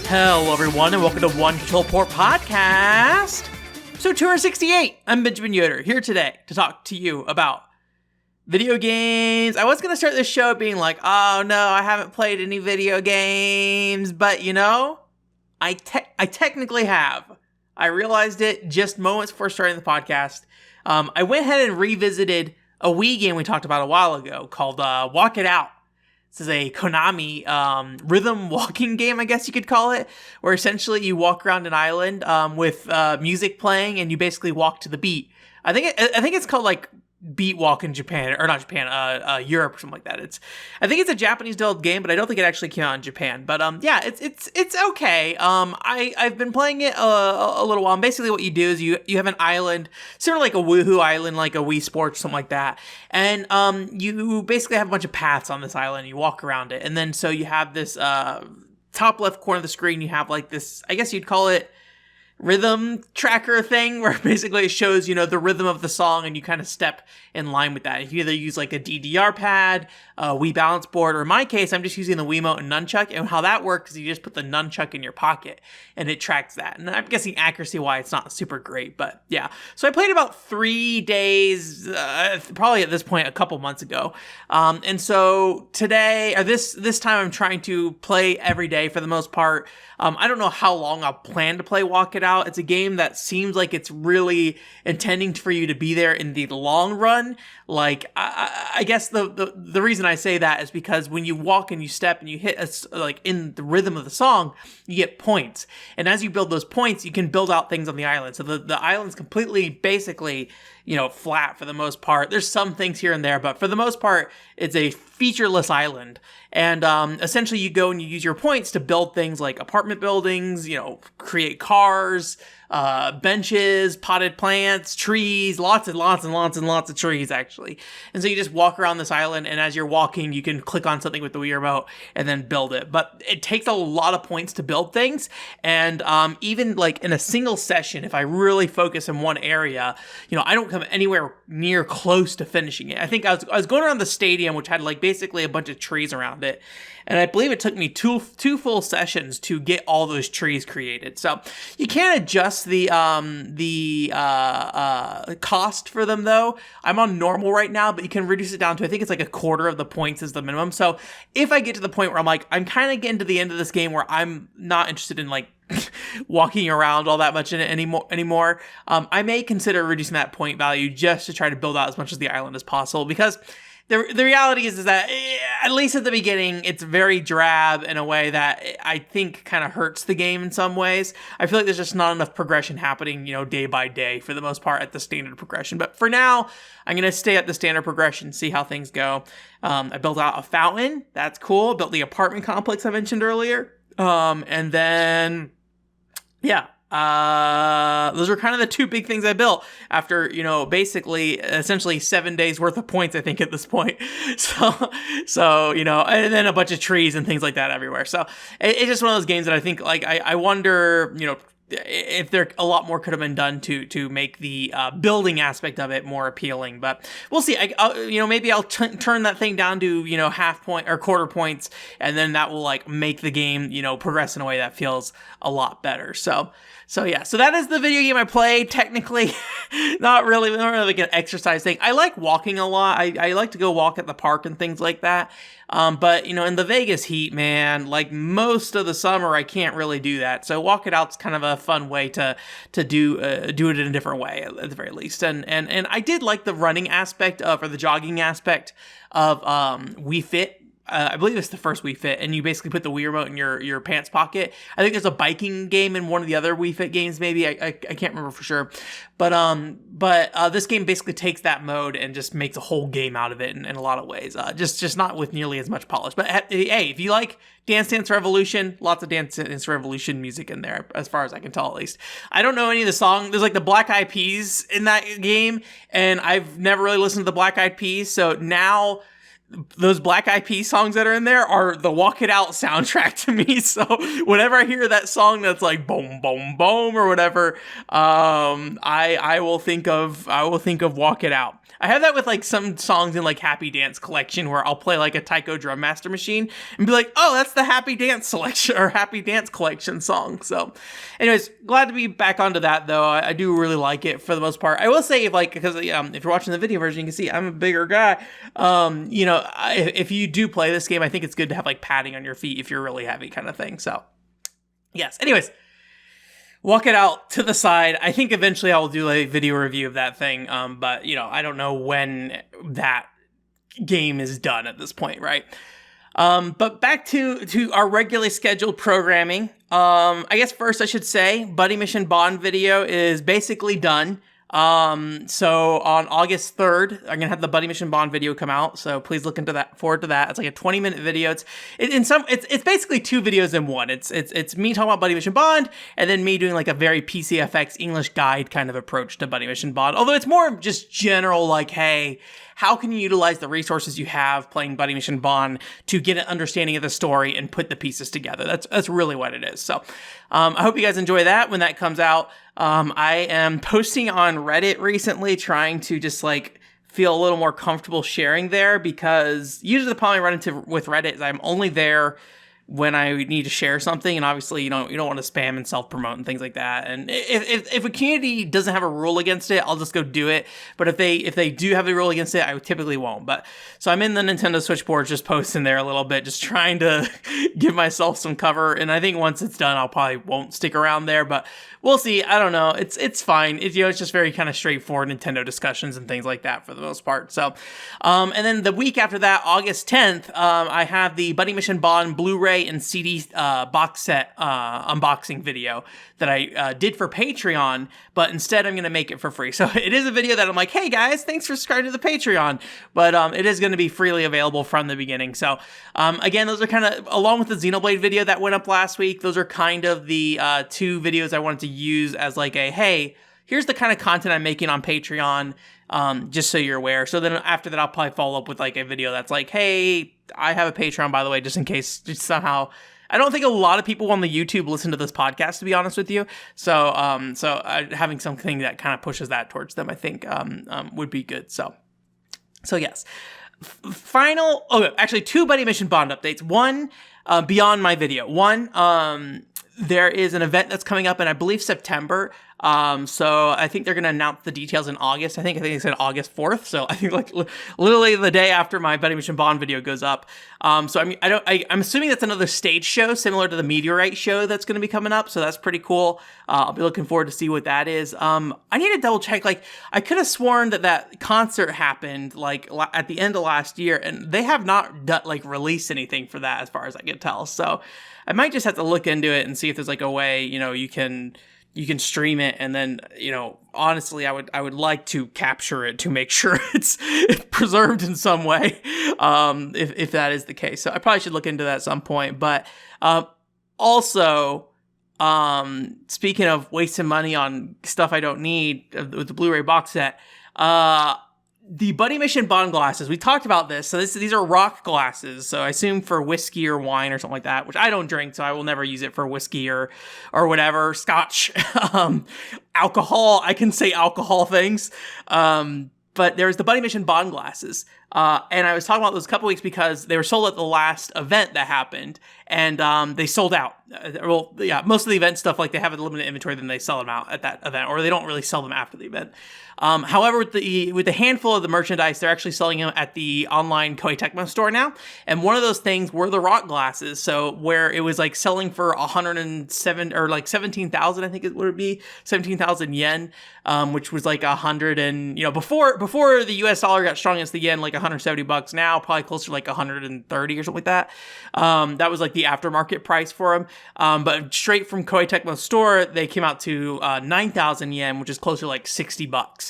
Hello, everyone, and welcome to One Control Port Podcast. So 268. I'm Benjamin Yoder, here today to talk to you about video games. I was going to start this show being like, oh no, I haven't played any video games, but you know, I technically have. I realized it just moments before starting the podcast. I went ahead and revisited a Wii game we talked about a while ago called Walk It Out. This is a Konami rhythm walking game, I guess you could call it, where essentially you walk around an island with music playing, and you basically walk to the beat. I think it's called like Beat Walk in Japan, or not Japan, Europe or something like that. I think it's a Japanese developed game, but I don't think it actually came out in Japan. But yeah, it's okay. I've been playing it a little while. And basically, what you do is you have an island, sort of like a Woohoo island, like a Wii Sports, something like that. And you basically have a bunch of paths on this island. You walk around it, and then so you have this top left corner of the screen. You have like this, I guess you'd call it rhythm tracker thing, where basically it shows, you know, the rhythm of the song, and you kind of step in line with that. You either use like a DDR pad, a Wii balance board, or in my case, I'm just using the Wiimote and nunchuck. And how that works is you just put the nunchuck in your pocket, and it tracks that. And I'm guessing accuracy-wise, it's not super great, but yeah. So I played about 3 days, probably at this point a couple months ago. And so today, or this time, I'm trying to play every day for the most part. I don't know how long I'll plan to play Walk It Out. It's a game that seems like it's really intending for you to be there in the long run. Like, I guess the reason I say that is because when you walk and you step and you hit like in the rhythm of the song, you get points. And as you build those points, you can build out things on the island. So the island's completely, basically, you know, flat for the most part. There's some things here and there, but for the most part, it's a featureless island. And essentially you go and you use your points to build things like apartment buildings, you know, create cars, benches, potted plants, trees, lots and lots and lots and lots of trees, actually. And so you just walk around this island, and as you're walking, you can click on something with the Wii remote and then build it. But it takes a lot of points to build things. And even like in a single session, if I really focus in one area, you know, I don't come anywhere near close to finishing it. I think I was going around the stadium, which had like basically a bunch of trees around it. And I believe it took me two full sessions to get all those trees created. So you can adjust the cost for them, though. I'm on normal right now, but you can reduce it down to, I think it's like a quarter of the points is the minimum. So if I get to the point where I'm like, I'm kind of getting to the end of this game where I'm not interested in like walking around all that much in it anymore, I may consider reducing that point value just to try to build out as much of the island as possible, because the reality is that, at least at the beginning, it's very drab in a way that I think kind of hurts the game in some ways. I feel like there's just not enough progression happening, you know, day by day for the most part at the standard progression. But for now, I'm going to stay at the standard progression, see how things go. I built out a fountain. That's cool. Built the apartment complex I mentioned earlier. And then, yeah. Those were kind of the two big things I built after, you know, basically essentially 7 days worth of points, I think, at this point. So, you know, and then a bunch of trees and things like that everywhere. So it's just one of those games that I think, like, I wonder, you know, if there a lot more could have been done to make the building aspect of it more appealing, but we'll see. You know, maybe I'll turn that thing down to, you know, half point or quarter points, and then that will like make the game, you know, progress in a way that feels a lot better. So yeah, so that is the video game I played. Technically, not really like an exercise thing. I like walking a lot. I like to go walk at the park and things like that. But you know, in the Vegas heat, man, like most of the summer, I can't really do that. So Walk It Out's kind of a fun way to do it in a different way, at the very least. And I did like the running aspect or the jogging aspect of Wii Fit. I believe it's the first Wii Fit, and you basically put the Wii remote in your pants pocket. I think there's a biking game in one of the other Wii Fit games, maybe. I can't remember for sure. But this game basically takes that mode and just makes a whole game out of it in a lot of ways. Just not with nearly as much polish. But hey, if you like Dance Dance Revolution, lots of Dance Dance Revolution music in there, as far as I can tell, at least. I don't know any of the songs. There's like the Black Eyed Peas in that game, and I've never really listened to the Black Eyed Peas, so now those Black Eyed Peas songs that are in there are the Walk It Out soundtrack to me. So whenever I hear that song that's like boom, boom, boom or whatever, I will think of Walk It Out. I have that with like some songs in like Happy Dance Collection where I'll play like a Taiko Drum Master Machine and be like, oh, that's the Happy Dance Selection or Happy Dance Collection song. So anyways, glad to be back onto that though. I do really like it for the most part. I will say because if you're watching the video version, you can see I'm a bigger guy. If you do play this game, I think it's good to have like padding on your feet if you're really heavy kind of thing. So yes, anyways. Walk It Out to the side. I think eventually I will do a video review of that thing, but I don't know when that game is done at this point, right? But back to our regularly scheduled programming. I guess first I should say Buddy Mission Bond video is basically done. So on August 3rd, I'm gonna have the Buddy Mission Bond video come out. So please look forward to that. It's like a 20-minute video. It's basically two videos in one. It's me talking about Buddy Mission Bond and then me doing like a very PCFX English guide kind of approach to Buddy Mission Bond. Although it's more just general, like, hey, how can you utilize the resources you have playing Buddy Mission Bond to get an understanding of the story and put the pieces together? That's really what it is. So I hope you guys enjoy that when that comes out. I am posting on Reddit recently, trying to just like feel a little more comfortable sharing there, because usually the problem I run into with Reddit is I'm only there when I need to share something, and obviously you don't want to spam and self-promote and things like that. And if a community doesn't have a rule against it, I'll just go do it. But if they do have a rule against it, I typically won't. But so I'm in the Nintendo Switch board, just posting there a little bit, just trying to give myself some cover. And I think once it's done, I'll probably won't stick around there, but we'll see. I don't know. It's fine. It's just very kind of straightforward Nintendo discussions and things like that for the most part. So, and then the week after that, August 10th, I have the Buddy Mission Bond Blu-ray and CD box set unboxing video that I did for Patreon, but instead I'm going to make it for free. So it is a video that I'm like, hey guys, thanks for subscribing to the Patreon, but it is going to be freely available from the beginning. So again, those are kind of, along with the Xenoblade video that went up last week, those are kind of the two videos I wanted to use as like a, hey, here's the kind of content I'm making on Patreon, just so you're aware. So then after that, I'll probably follow up with like a video that's like, hey, I have a Patreon, by the way, just in case, just somehow. I don't think a lot of people on the YouTube listen to this podcast, to be honest with you. So having something that kind of pushes that towards them, I think would be good. So yes. Actually, two Buddy Mission Bond updates. One, beyond my video. One, there is an event that's coming up in, I believe, September. So I think they're going to announce the details in August. I think they said August 4th. So I think like literally the day after my Buddy Mission Bond video goes up. So I mean, I'm assuming that's another stage show similar to the Meteorite show that's going to be coming up. So that's pretty cool. I'll be looking forward to see what that is. I need to double check. Like, I could have sworn that concert happened like at the end of last year, and they have not released anything for that as far as I can tell. So I might just have to look into it and see if there's like a way, you can stream it, and then, honestly, I would like to capture it to make sure it's preserved in some way, if that is the case. So I probably should look into that at some point. But also, speaking of wasting money on stuff I don't need with the Blu-ray box set, the Buddy Mission Bond glasses, we talked about this. So these are rock glasses. So I assume for whiskey or wine or something like that, which I don't drink, so I will never use it for whiskey or whatever, scotch, alcohol. I can say alcohol things. But there's the Buddy Mission Bond glasses. And I was talking about those a couple weeks because they were sold at the last event that happened, and they sold out. Well, yeah, most of the event stuff, like they have a limited inventory, then they sell them out at that event, or they don't really sell them after the event. However, with the handful of the merchandise, they're actually selling them at the online Koei Tecmo store now. And one of those things were the rock glasses. So where it was like selling for 107 or like 17,000, I think it would be 17,000 yen, which was like 100 and, before the US dollar got strong against the yen, like $170 now, probably closer to like 130 or something like that. That was like the aftermarket price for them. But straight from Koei Tecmo store, they came out to 9,000 yen, which is closer to like $60.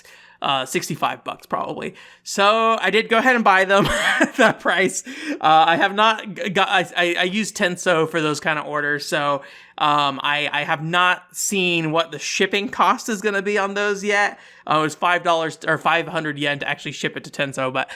$65 probably. So I did go ahead and buy them at that price. I have not got, I use Tenso for those kind of orders. So I have not seen what the shipping cost is going to be on those yet. It was $5 or 500 yen to actually ship it to Tenso, but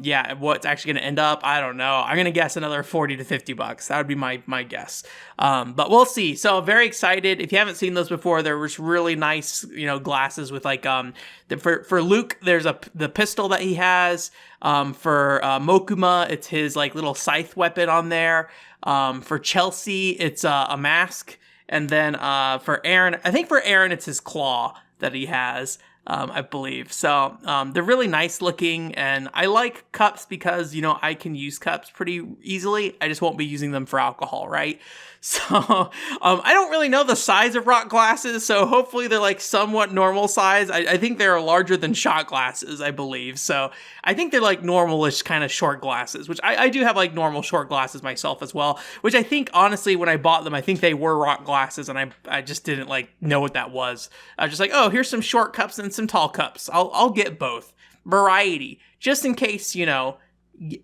yeah, what's actually going to end up, I don't know. I'm going to guess another 40 to 50 bucks. That would be my guess. But we'll see. So very excited. If you haven't seen those before, there was really nice, glasses with like, for Luke, there's the pistol that he has. For Mokuma, it's his like little scythe weapon on there. For Chelsea, it's a mask. And then for Aaron, I think for Aaron, it's his claw that he has. I believe. So they're really nice looking, and I like cups because, I can use cups pretty easily. I just won't be using them for alcohol, right? So I don't really know the size of rock glasses, so hopefully they're like somewhat normal size. I think they're larger than shot glasses, I believe. So I think they're like normalish kind of short glasses, which I do have like normal short glasses myself as well, which I think honestly when I bought them, I think they were rock glasses, and I just didn't like know what that was. I was just like, oh, here's some short cups and some tall cups. I'll get both. Variety. Just in case,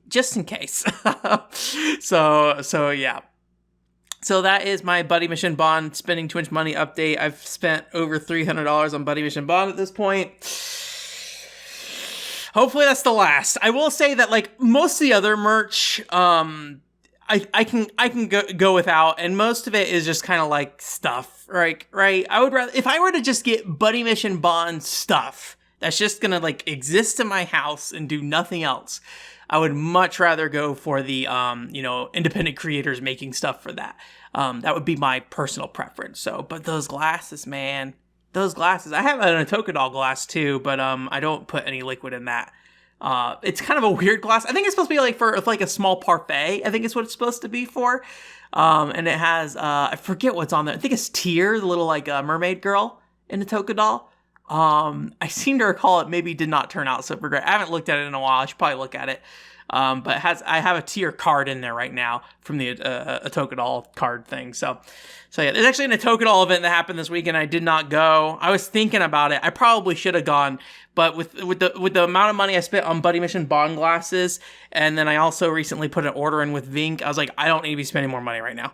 just in case. So yeah. So that is my Buddy Mission Bond spending too much money update. I've spent over $300 on Buddy Mission Bond at this point. Hopefully that's the last. I will say that like most of the other merch, I can go without, and most of it is just kind of like stuff, right? I would rather, if I were to just get Buddy Mission Bond stuff that's just gonna like exist in my house and do nothing else, I would much rather go for the independent creators making stuff for that. That would be my personal preference. So, but those glasses, man, I have an Otocadoll glass too, but I don't put any liquid in that. It's kind of a weird glass. I think it's supposed to be like for like a small parfait. I think it's what it's supposed to be for. And it has I forget what's on there. I think it's Tear, the little like mermaid girl in the Otocadoll. I seem to recall it maybe did not turn out super great. I haven't looked at it in a while. I should probably look at it. But I have a Tear card in there right now from the Otocadoll card thing. So yeah, there's actually an Otocadoll event that happened this weekend. I did not go. I was thinking about it. I probably should have gone, but with the amount of money I spent on Buddy Mission Bond glasses, and then I also recently put an order in with Vink, I was like, I don't need to be spending more money right now.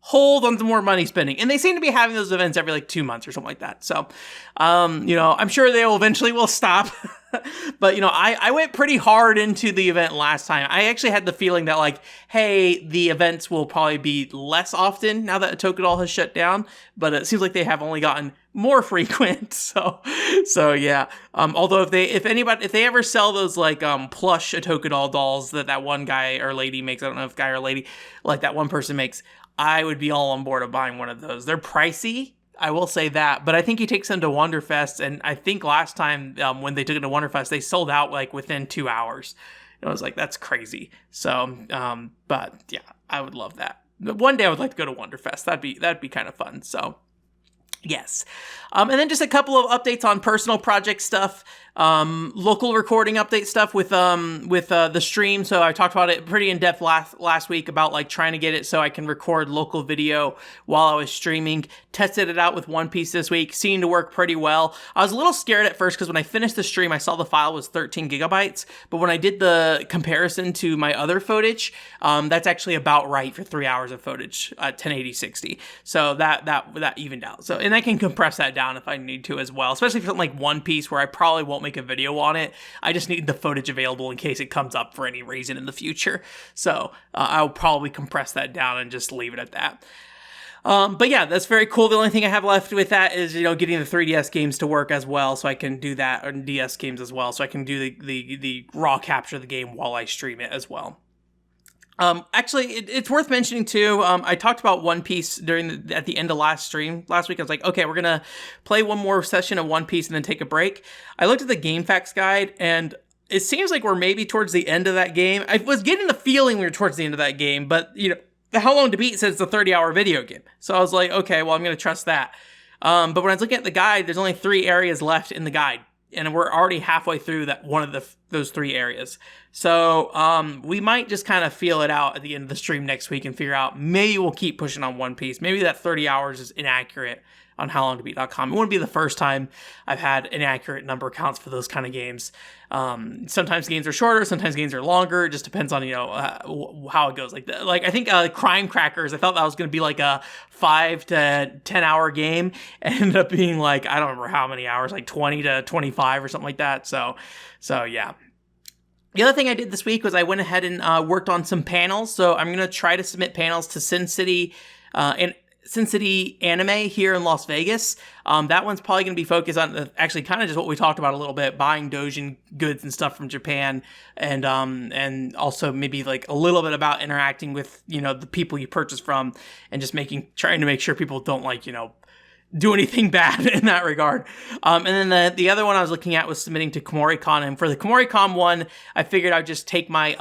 Hold on to more money spending. And they seem to be having those events every like 2 months or something like that. So, I'm sure they will eventually stop. But, I went pretty hard into the event last time. I actually had the feeling that like, hey, the events will probably be less often now that Otocadoll has shut down. But it seems like they have only gotten more frequent. So yeah. Although if they ever sell those like plush Otocadoll dolls that one guy or lady makes, I don't know if guy or lady, like that one person makes, I would be all on board of buying one of those. They're pricey, I will say that, but I think he takes them to Wonderfest, and I think last time when they took it to Wonderfest, they sold out like within 2 hours. And I was like, that's crazy. So, but yeah, I would love that. One day I would like to go to Wonderfest. That'd be kind of fun. So. Yes. And then just a couple of updates on personal project stuff, local recording update stuff with the stream. So I talked about it pretty in depth last week about like trying to get it so I can record local video while I was streaming. Tested it out with One Piece this week. Seemed to work pretty well. I was a little scared at first because when I finished the stream, I saw the file was 13 gigabytes. But when I did the comparison to my other footage, that's actually about right for 3 hours of footage at 1080 60. So that evened out. So, and I can compress that down if I need to as well, especially for something like One Piece where I probably won't make a video on it. I just need the footage available in case it comes up for any reason in the future. So I'll probably compress that down and just leave it at that. But yeah, that's very cool. The only thing I have left with that is, getting the 3DS games to work as well, so I can do that, or DS games as well, so I can do the raw capture of the game while I stream it as well. Actually, it's worth mentioning too. I talked about One Piece at the end of last week. I was like, okay, we're gonna play one more session of One Piece and then take a break. I looked at the game facts guide, and it seems like we're maybe towards the end of that game. I was getting the feeling we were towards the end of that game, but the How Long to Beat says it's a 30-hour video game, so I was like, okay, well, I'm gonna trust that. But when I was looking at the guide, there's only 3 areas left in the guide, and we're already halfway through that one of those 3 areas. So we might just kind of feel it out at the end of the stream next week and figure out maybe we'll keep pushing on One Piece. Maybe that 30 hours is inaccurate. how long to beat.com. It wouldn't be the first time I've had inaccurate number counts for those kind of games. Sometimes games are shorter, sometimes games are longer. It just depends on, how it goes. Like I think Crime Crackers, I thought that was going to be like a 5 to 10 hour game. It ended up being like, I don't remember how many hours, like 20 to 25 or something like that. So yeah. The other thing I did this week was I went ahead and worked on some panels. So I'm going to try to submit panels to Sin City Anime here in Las Vegas. That one's probably going to be focused on actually kind of just what we talked about a little bit, buying doujin goods and stuff from Japan, and also maybe like a little bit about interacting with, the people you purchase from, and just trying to make sure people don't do anything bad in that regard. And then the other one I was looking at was submitting to Komori-Con. And for the Komori-Con one, I figured I'd just take my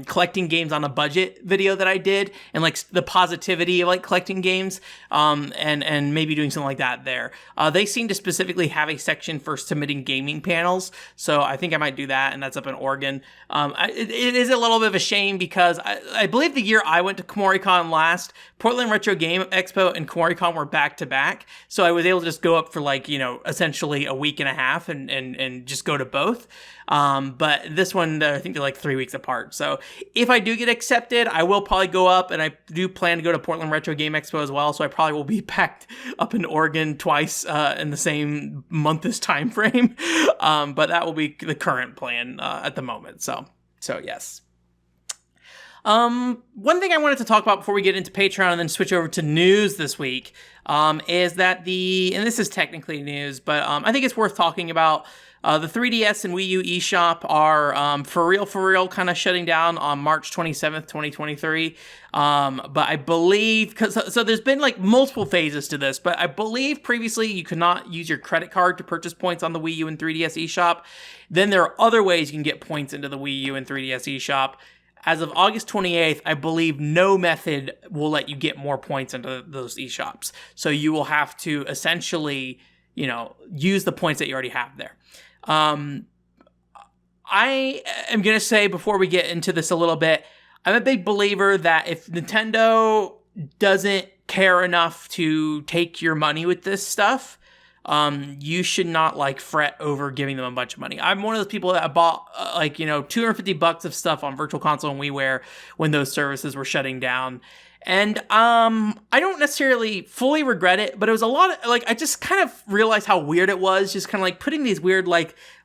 collecting games on a budget video that I did, and like the positivity of like collecting games, and maybe doing something like that there. They seem to specifically have a section for submitting gaming panels, so I think I might do that, and that's up in Oregon. It is a little bit of a shame because I believe the year I went to Komori-Con last, Portland Retro Game Expo and Komori-Con were back to back. So I was able to just go up for essentially a week and a half and just go to both. But this one, I think they're like 3 weeks apart. So if I do get accepted, I will probably go up, and I do plan to go to Portland Retro Game Expo as well. So I probably will be packed up in Oregon twice in the same month-ish time frame. But that will be the current plan at the moment. So yes. One thing I wanted to talk about before we get into Patreon and then switch over to news this week, is that and this is technically news, but I think it's worth talking about. The 3DS and Wii U eShop are for real kind of shutting down on March 27th, 2023. But I believe, so there's been like multiple phases to this, but I believe previously you could not use your credit card to purchase points on the Wii U and 3DS eShop. Then there are other ways you can get points into the Wii U and 3DS eShop. As of August 28th, I believe no method will let you get more points into those eShops. So you will have to essentially, use the points that you already have there. I am going to say, before we get into this a little bit, I'm a big believer that if Nintendo doesn't care enough to take your money with this stuff, you should not fret over giving them a bunch of money. I'm one of those people that bought $250 of stuff on Virtual Console and WiiWare when those services were shutting down. And I don't necessarily fully regret it, but it was a lot of I just kind of realized how weird it was, just kind of putting these weird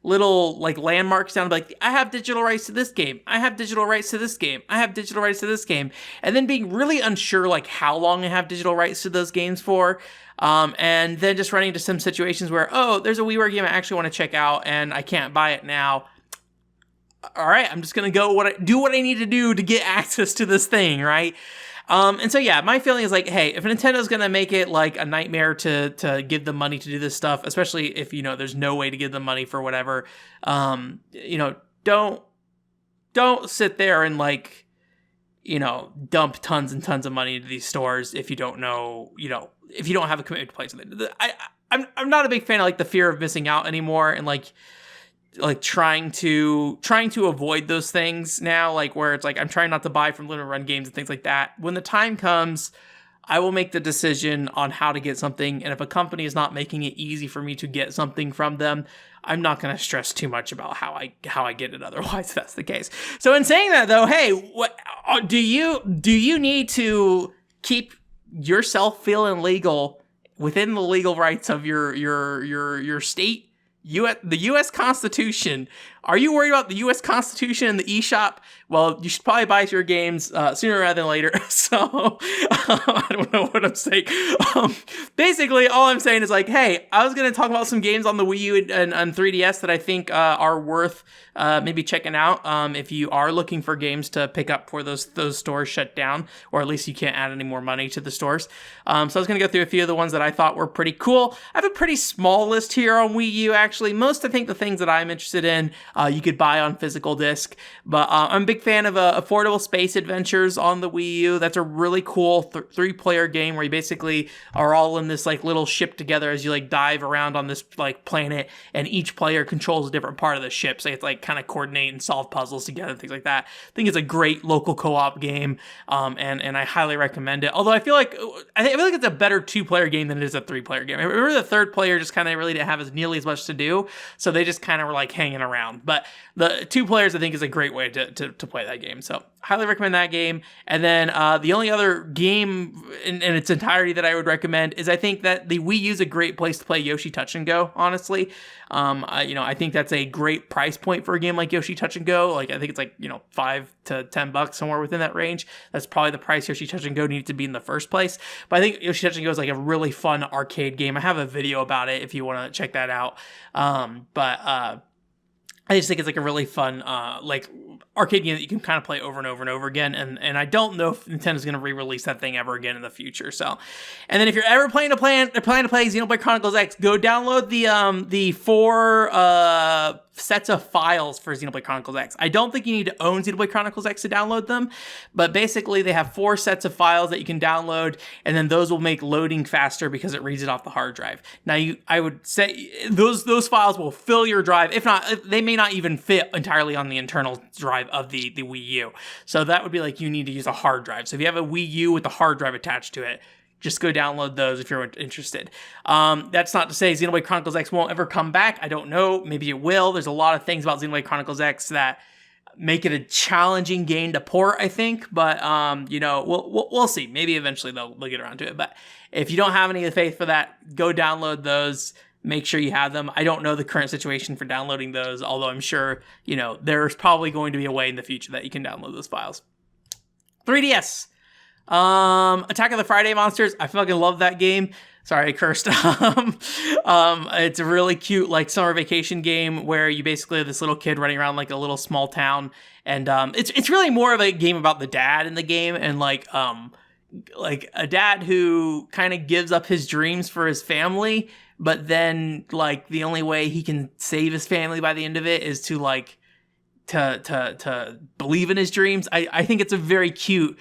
little landmarks down, I have digital rights to this game, I have digital rights to this game, I have digital rights to this game, and then being really unsure how long I have digital rights to those games for. And then just running into some situations where, there's a WiiWare game I actually want to check out and I can't buy it now. All right, I'm just going to go do what I need to do to get access to this thing, right? And so, yeah, my feeling is hey, if Nintendo's going to make it a nightmare to give them money to do this stuff, especially if, there's no way to give them money for whatever, don't sit there and dump tons and tons of money into these stores if you don't know, if you don't have a commitment to play something. I'm not a big fan of the fear of missing out anymore, and trying to avoid those things now, where it's I'm trying not to buy from limited run games and things like that. When the time comes, I will make the decision on how to get something, and if a company is not making it easy for me to get something from them, I'm not going to stress too much about how I get it otherwise, if that's the case. So in saying that, though, hey, what do you need to keep yourself feeling legal within the legal rights of your state? The U.S. Constitution. Are you worried about the U.S. Constitution and the eShop? Well, you should probably buy your games sooner rather than later. So, I don't know what I'm saying. Basically, all I'm saying is hey, I was going to talk about some games on the Wii U and 3DS that I think are worth maybe checking out if you are looking for games to pick up before those stores shut down, or at least you can't add any more money to the stores. So I was going to go through a few of the ones that I thought were pretty cool. I have a pretty small list here on Wii U, actually. I think the things that I'm interested in you could buy on physical disc. But I'm a big fan of Affordable Space Adventures on the Wii U. That's a really cool 3-player game where you basically are all in this like little ship together as you like dive around on this like planet, and each player controls a different part of the ship, so you have to like kind of coordinate and solve puzzles together, things like that. I think it's a great local co-op game, and I highly recommend it. Although I feel like it's a better 2-player game than it is a 3-player game. I remember the 3rd player just kind of really didn't have nearly as much to do, so they just kind of were like hanging around. But the 2 players I think is a great way to play that game. So highly recommend that game. And then the only other game in its entirety that I would recommend is I think that the Wii U is a great place to play Yoshi Touch and Go, honestly. I think that's a great price point for a game like Yoshi Touch and Go. Like I think it's like, $5 to $10, somewhere within that range. That's probably the price Yoshi Touch and Go needed to be in the first place. But I think Yoshi Touch and Go is like a really fun arcade game. I have a video about it if you want to check that out. I just think it's like a really fun, like arcade game that you can kind of play over and over and over again. And I don't know if Nintendo's going to re-release that thing ever again in the future. So, and then if you're ever planning to play Xenoblade Chronicles X, go download the 4 sets of files for Xenoblade Chronicles X. I don't think you need to own Xenoblade Chronicles X to download them, but basically they have 4 sets of files that you can download, and then those will make loading faster because it reads it off the hard drive. Now, I would say those files will fill your drive. If not, they may not even fit entirely on the internal drive of the Wii U. So that would be like you need to use a hard drive. So if you have a Wii U with a hard drive attached to it, just go download those if you're interested. That's not to say Xenoblade Chronicles X won't ever come back. I don't know. Maybe it will. There's a lot of things about Xenoblade Chronicles X that make it a challenging game to port, I think. But, we'll see. Maybe eventually they'll get around to it. But if you don't have any faith for that, go download those. Make sure you have them. I don't know the current situation for downloading those, although I'm sure, there's probably going to be a way in the future that you can download those files. 3DS. Attack of the Friday Monsters. I fucking love that game. Sorry, I cursed. It's a really cute, like, summer vacation game where you basically have this little kid running around like a little small town, and it's really more of a game about the dad in the game, and like a dad who kind of gives up his dreams for his family, but then like the only way he can save his family by the end of it is to like to believe in his dreams. I think it's a very cute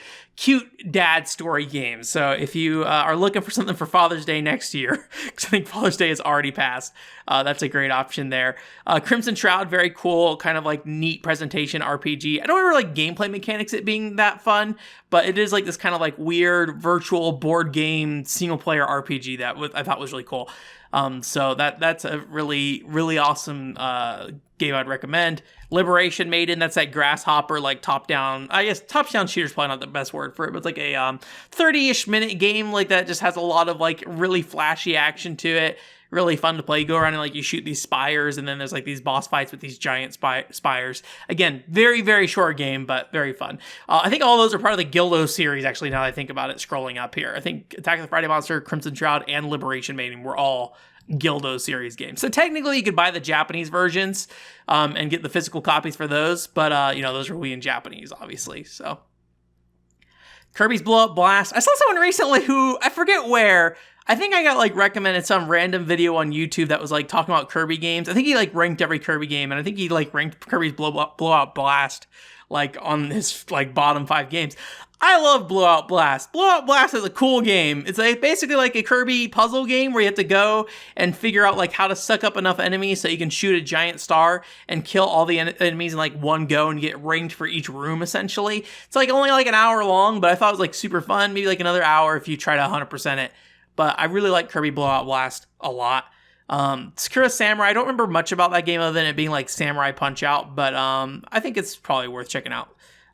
dad story game. So if you are looking for something for Father's Day next year, because I think Father's Day has already passed, that's a great option there. Crimson Shroud, very cool, kind of like neat presentation RPG. I don't remember like gameplay mechanics it being that fun, but it is like this kind of like weird virtual board game single player RPG that I thought was really cool. So that's a really, really awesome game I'd recommend. Liberation Maiden, that's that grasshopper, like top-down, I guess top-down shooter's probably not the best word for it, but it's like a 30-ish minute game like that, just has a lot of like really flashy action to it. Really fun to play. You go around and like you shoot these spires, and then there's like these boss fights with these giant spires. Again, very, very short game, but very fun. I think all those are part of the Gildo series, actually, now that I think about it, scrolling up here. I think Attack of the Friday Monster, Crimson Shroud, and Liberation Maiden were all Gildo series games. So technically you could buy the Japanese versions and get the physical copies for those, but those are Wii in Japanese, obviously. So Kirby's Blow Up Blast. I saw someone recently who, I forget where, I think I got like recommended some random video on YouTube that was like talking about Kirby games. I think he like ranked every Kirby game, and I think he like ranked Kirby's Blowout Blast like on his like bottom 5 games. I love Blowout Blast. Blowout Blast is a cool game. It's like basically like a Kirby puzzle game where you have to go and figure out like how to suck up enough enemies so you can shoot a giant star and kill all the enemies in like one go and get ranked for each room, essentially. It's like only like an hour long, but I thought it was like super fun. Maybe like another hour if you try to 100% it. But I really like Kirby Blowout Blast a lot. Sakura Samurai, I don't remember much about that game other than it being like Samurai Punch-Out, but I think it's probably worth checking out.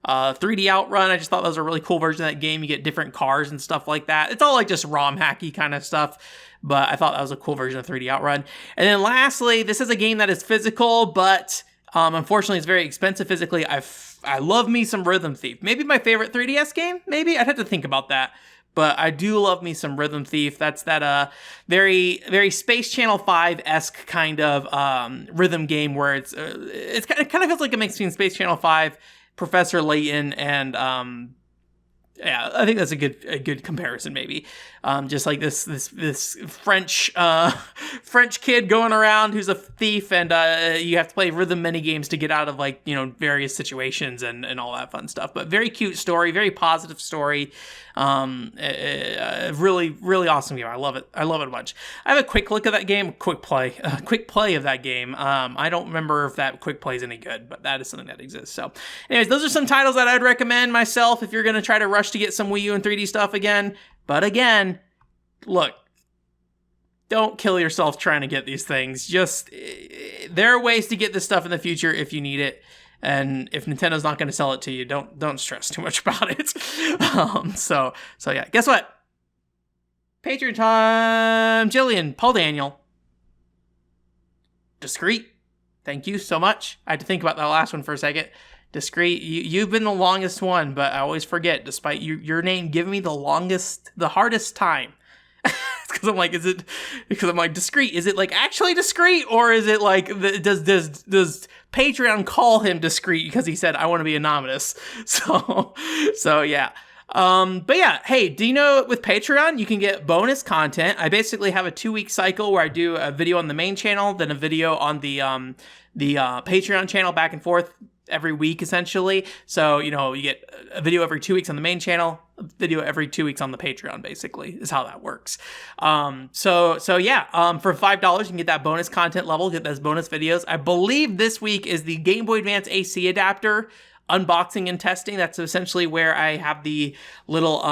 3D Outrun, I just thought that was a really cool version of that game. You get different cars and stuff like that. It's all like just ROM hacky kind of stuff, but I thought that was a cool version of 3D Outrun. And then lastly, this is a game that is physical, but unfortunately it's very expensive physically. I love me some Rhythm Thief. Maybe my favorite 3DS game? Maybe? I'd have to think about that. But I do love me some Rhythm Thief. That's that very, very Space Channel 5-esque kind of rhythm game where it kind of feels like a mix between Space Channel 5, Professor Layton, and Yeah, I think that's a good comparison, maybe. Just like this French kid going around who's a thief, and you have to play rhythm mini games to get out of like various situations and all that fun stuff. But very cute story, very positive story. Really really awesome game. I love it a bunch. I have a quick look at that game, quick play of that game. I don't remember if that quick play is any good, but that is something that exists. So anyways, those are some titles that I'd recommend myself if you're going to try to rush to get some Wii U and 3D stuff again. But again, look, don't kill yourself trying to get these things. Just there are ways to get this stuff in the future if you need it. And if Nintendo's not going to sell it to you, don't stress too much about it. So yeah, guess what? Patreon time. Jillian, Paul Daniel. Discreet. Thank you so much. I had to think about that last one for a second. Discreet. You've been the longest one, but I always forget, despite your name giving me the hardest time. Because I'm like, discreet. Is it like actually discreet, or is it like does Patreon call him discreet because he said I want to be anonymous? So yeah. But yeah, hey, do you know with Patreon you can get bonus content? I basically have a 2-week cycle where I do a video on the main channel, then a video on the Patreon channel, back and forth every week essentially. So you get a video every 2 weeks on the main channel, a video every 2 weeks on the Patreon, basically is how that works. So yeah, for $5 you can get that bonus content level, get those bonus videos. I believe this week is the Game Boy Advance AC adapter unboxing and testing. That's essentially where I have the little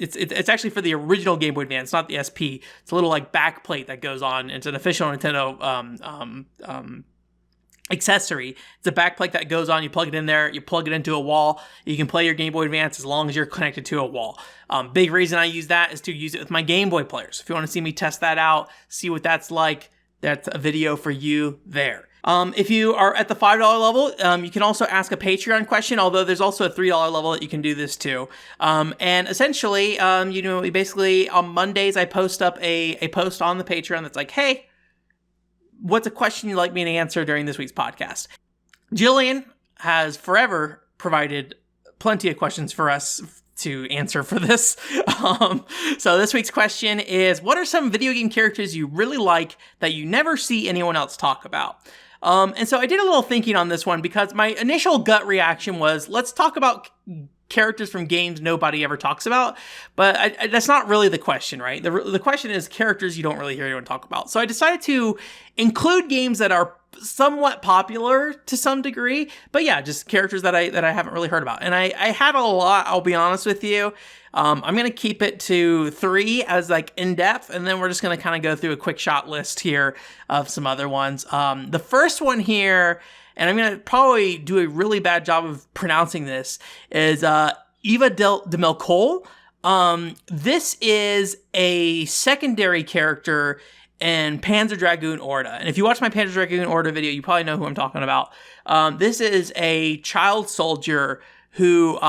it's actually for the original Game Boy Advance, not the SP. It's a little like back plate that goes on. It's an official Nintendo accessory. It's a backplate that goes on. You plug it in there, you plug it into a wall. You can play your Game Boy Advance as long as you're connected to a wall. Big reason I use that is to use it with my Game Boy players. If you want to see me test that out, see what that's like, that's a video for you there. If you are at the $5 level, you can also ask a Patreon question, although there's also a $3 level that you can do this too. And essentially, basically on Mondays, I post up a post on the Patreon that's like, hey, what's a question you'd like me to answer during this week's podcast? Jillian has forever provided plenty of questions for us to answer for this. So this week's question is, what are some video game characters you really like that you never see anyone else talk about? And so I did a little thinking on this one because my initial gut reaction was, let's talk about characters from games nobody ever talks about, but that's not really the question, right? The question is characters you don't really hear anyone talk about. So I decided to include games that are somewhat popular to some degree, but yeah, just characters that I haven't really heard about. And I had a lot, I'll be honest with you. I'm going to keep it to 3 as like in depth, and then we're just going to kind of go through a quick shot list here of some other ones. The first one here, and I'm going to probably do a really bad job of pronouncing this, is Eva de Melcol. This is a secondary character in Panzer Dragoon Orta. And if you watch my Panzer Dragoon Orta video, you probably know who I'm talking about. This is a child soldier who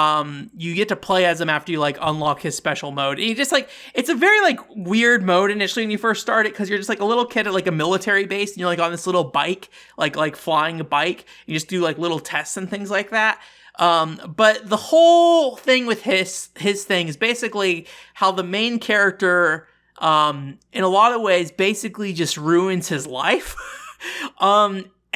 you get to play as him after you like unlock his special mode. And you just like, it's a very like weird mode initially when you first start it, because you're just like a little kid at like a military base and you're like on this little bike, like flying a bike. You just do like little tests and things like that. But the whole thing with his thing is basically how the main character in a lot of ways basically just ruins his life.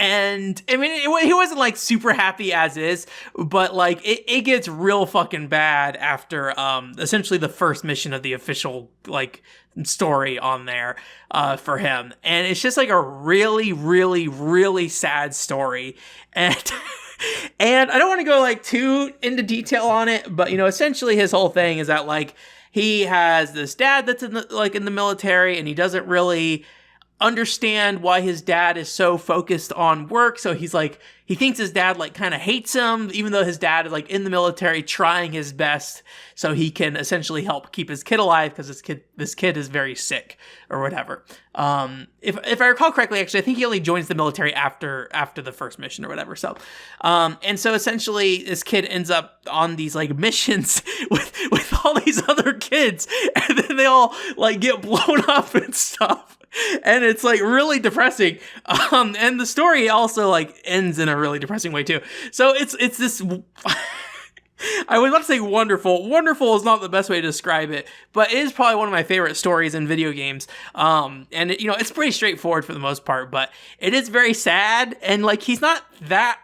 And I mean, he wasn't like super happy as is, but like it gets real fucking bad after essentially the first mission of the official like story on there for him. And it's just like a really, really, really sad story. And and I don't want to go like too into detail on it, but essentially his whole thing is that like he has this dad that's in the military, and he doesn't really understand why his dad is so focused on work. So he's like, he thinks his dad like kind of hates him, even though his dad is like in the military trying his best so he can essentially help keep his kid alive, because this kid is very sick or whatever. If I recall correctly, actually, I think he only joins the military after the first mission or whatever. So, and so essentially this kid ends up on these like missions with all these other kids, and then they all like get blown up and stuff. And it's like really depressing. And the story also like ends in a really depressing way too. So it's this, I was about to say wonderful. Wonderful is not the best way to describe it, but it is probably one of my favorite stories in video games. And it's pretty straightforward for the most part, but it is very sad, and like he's not that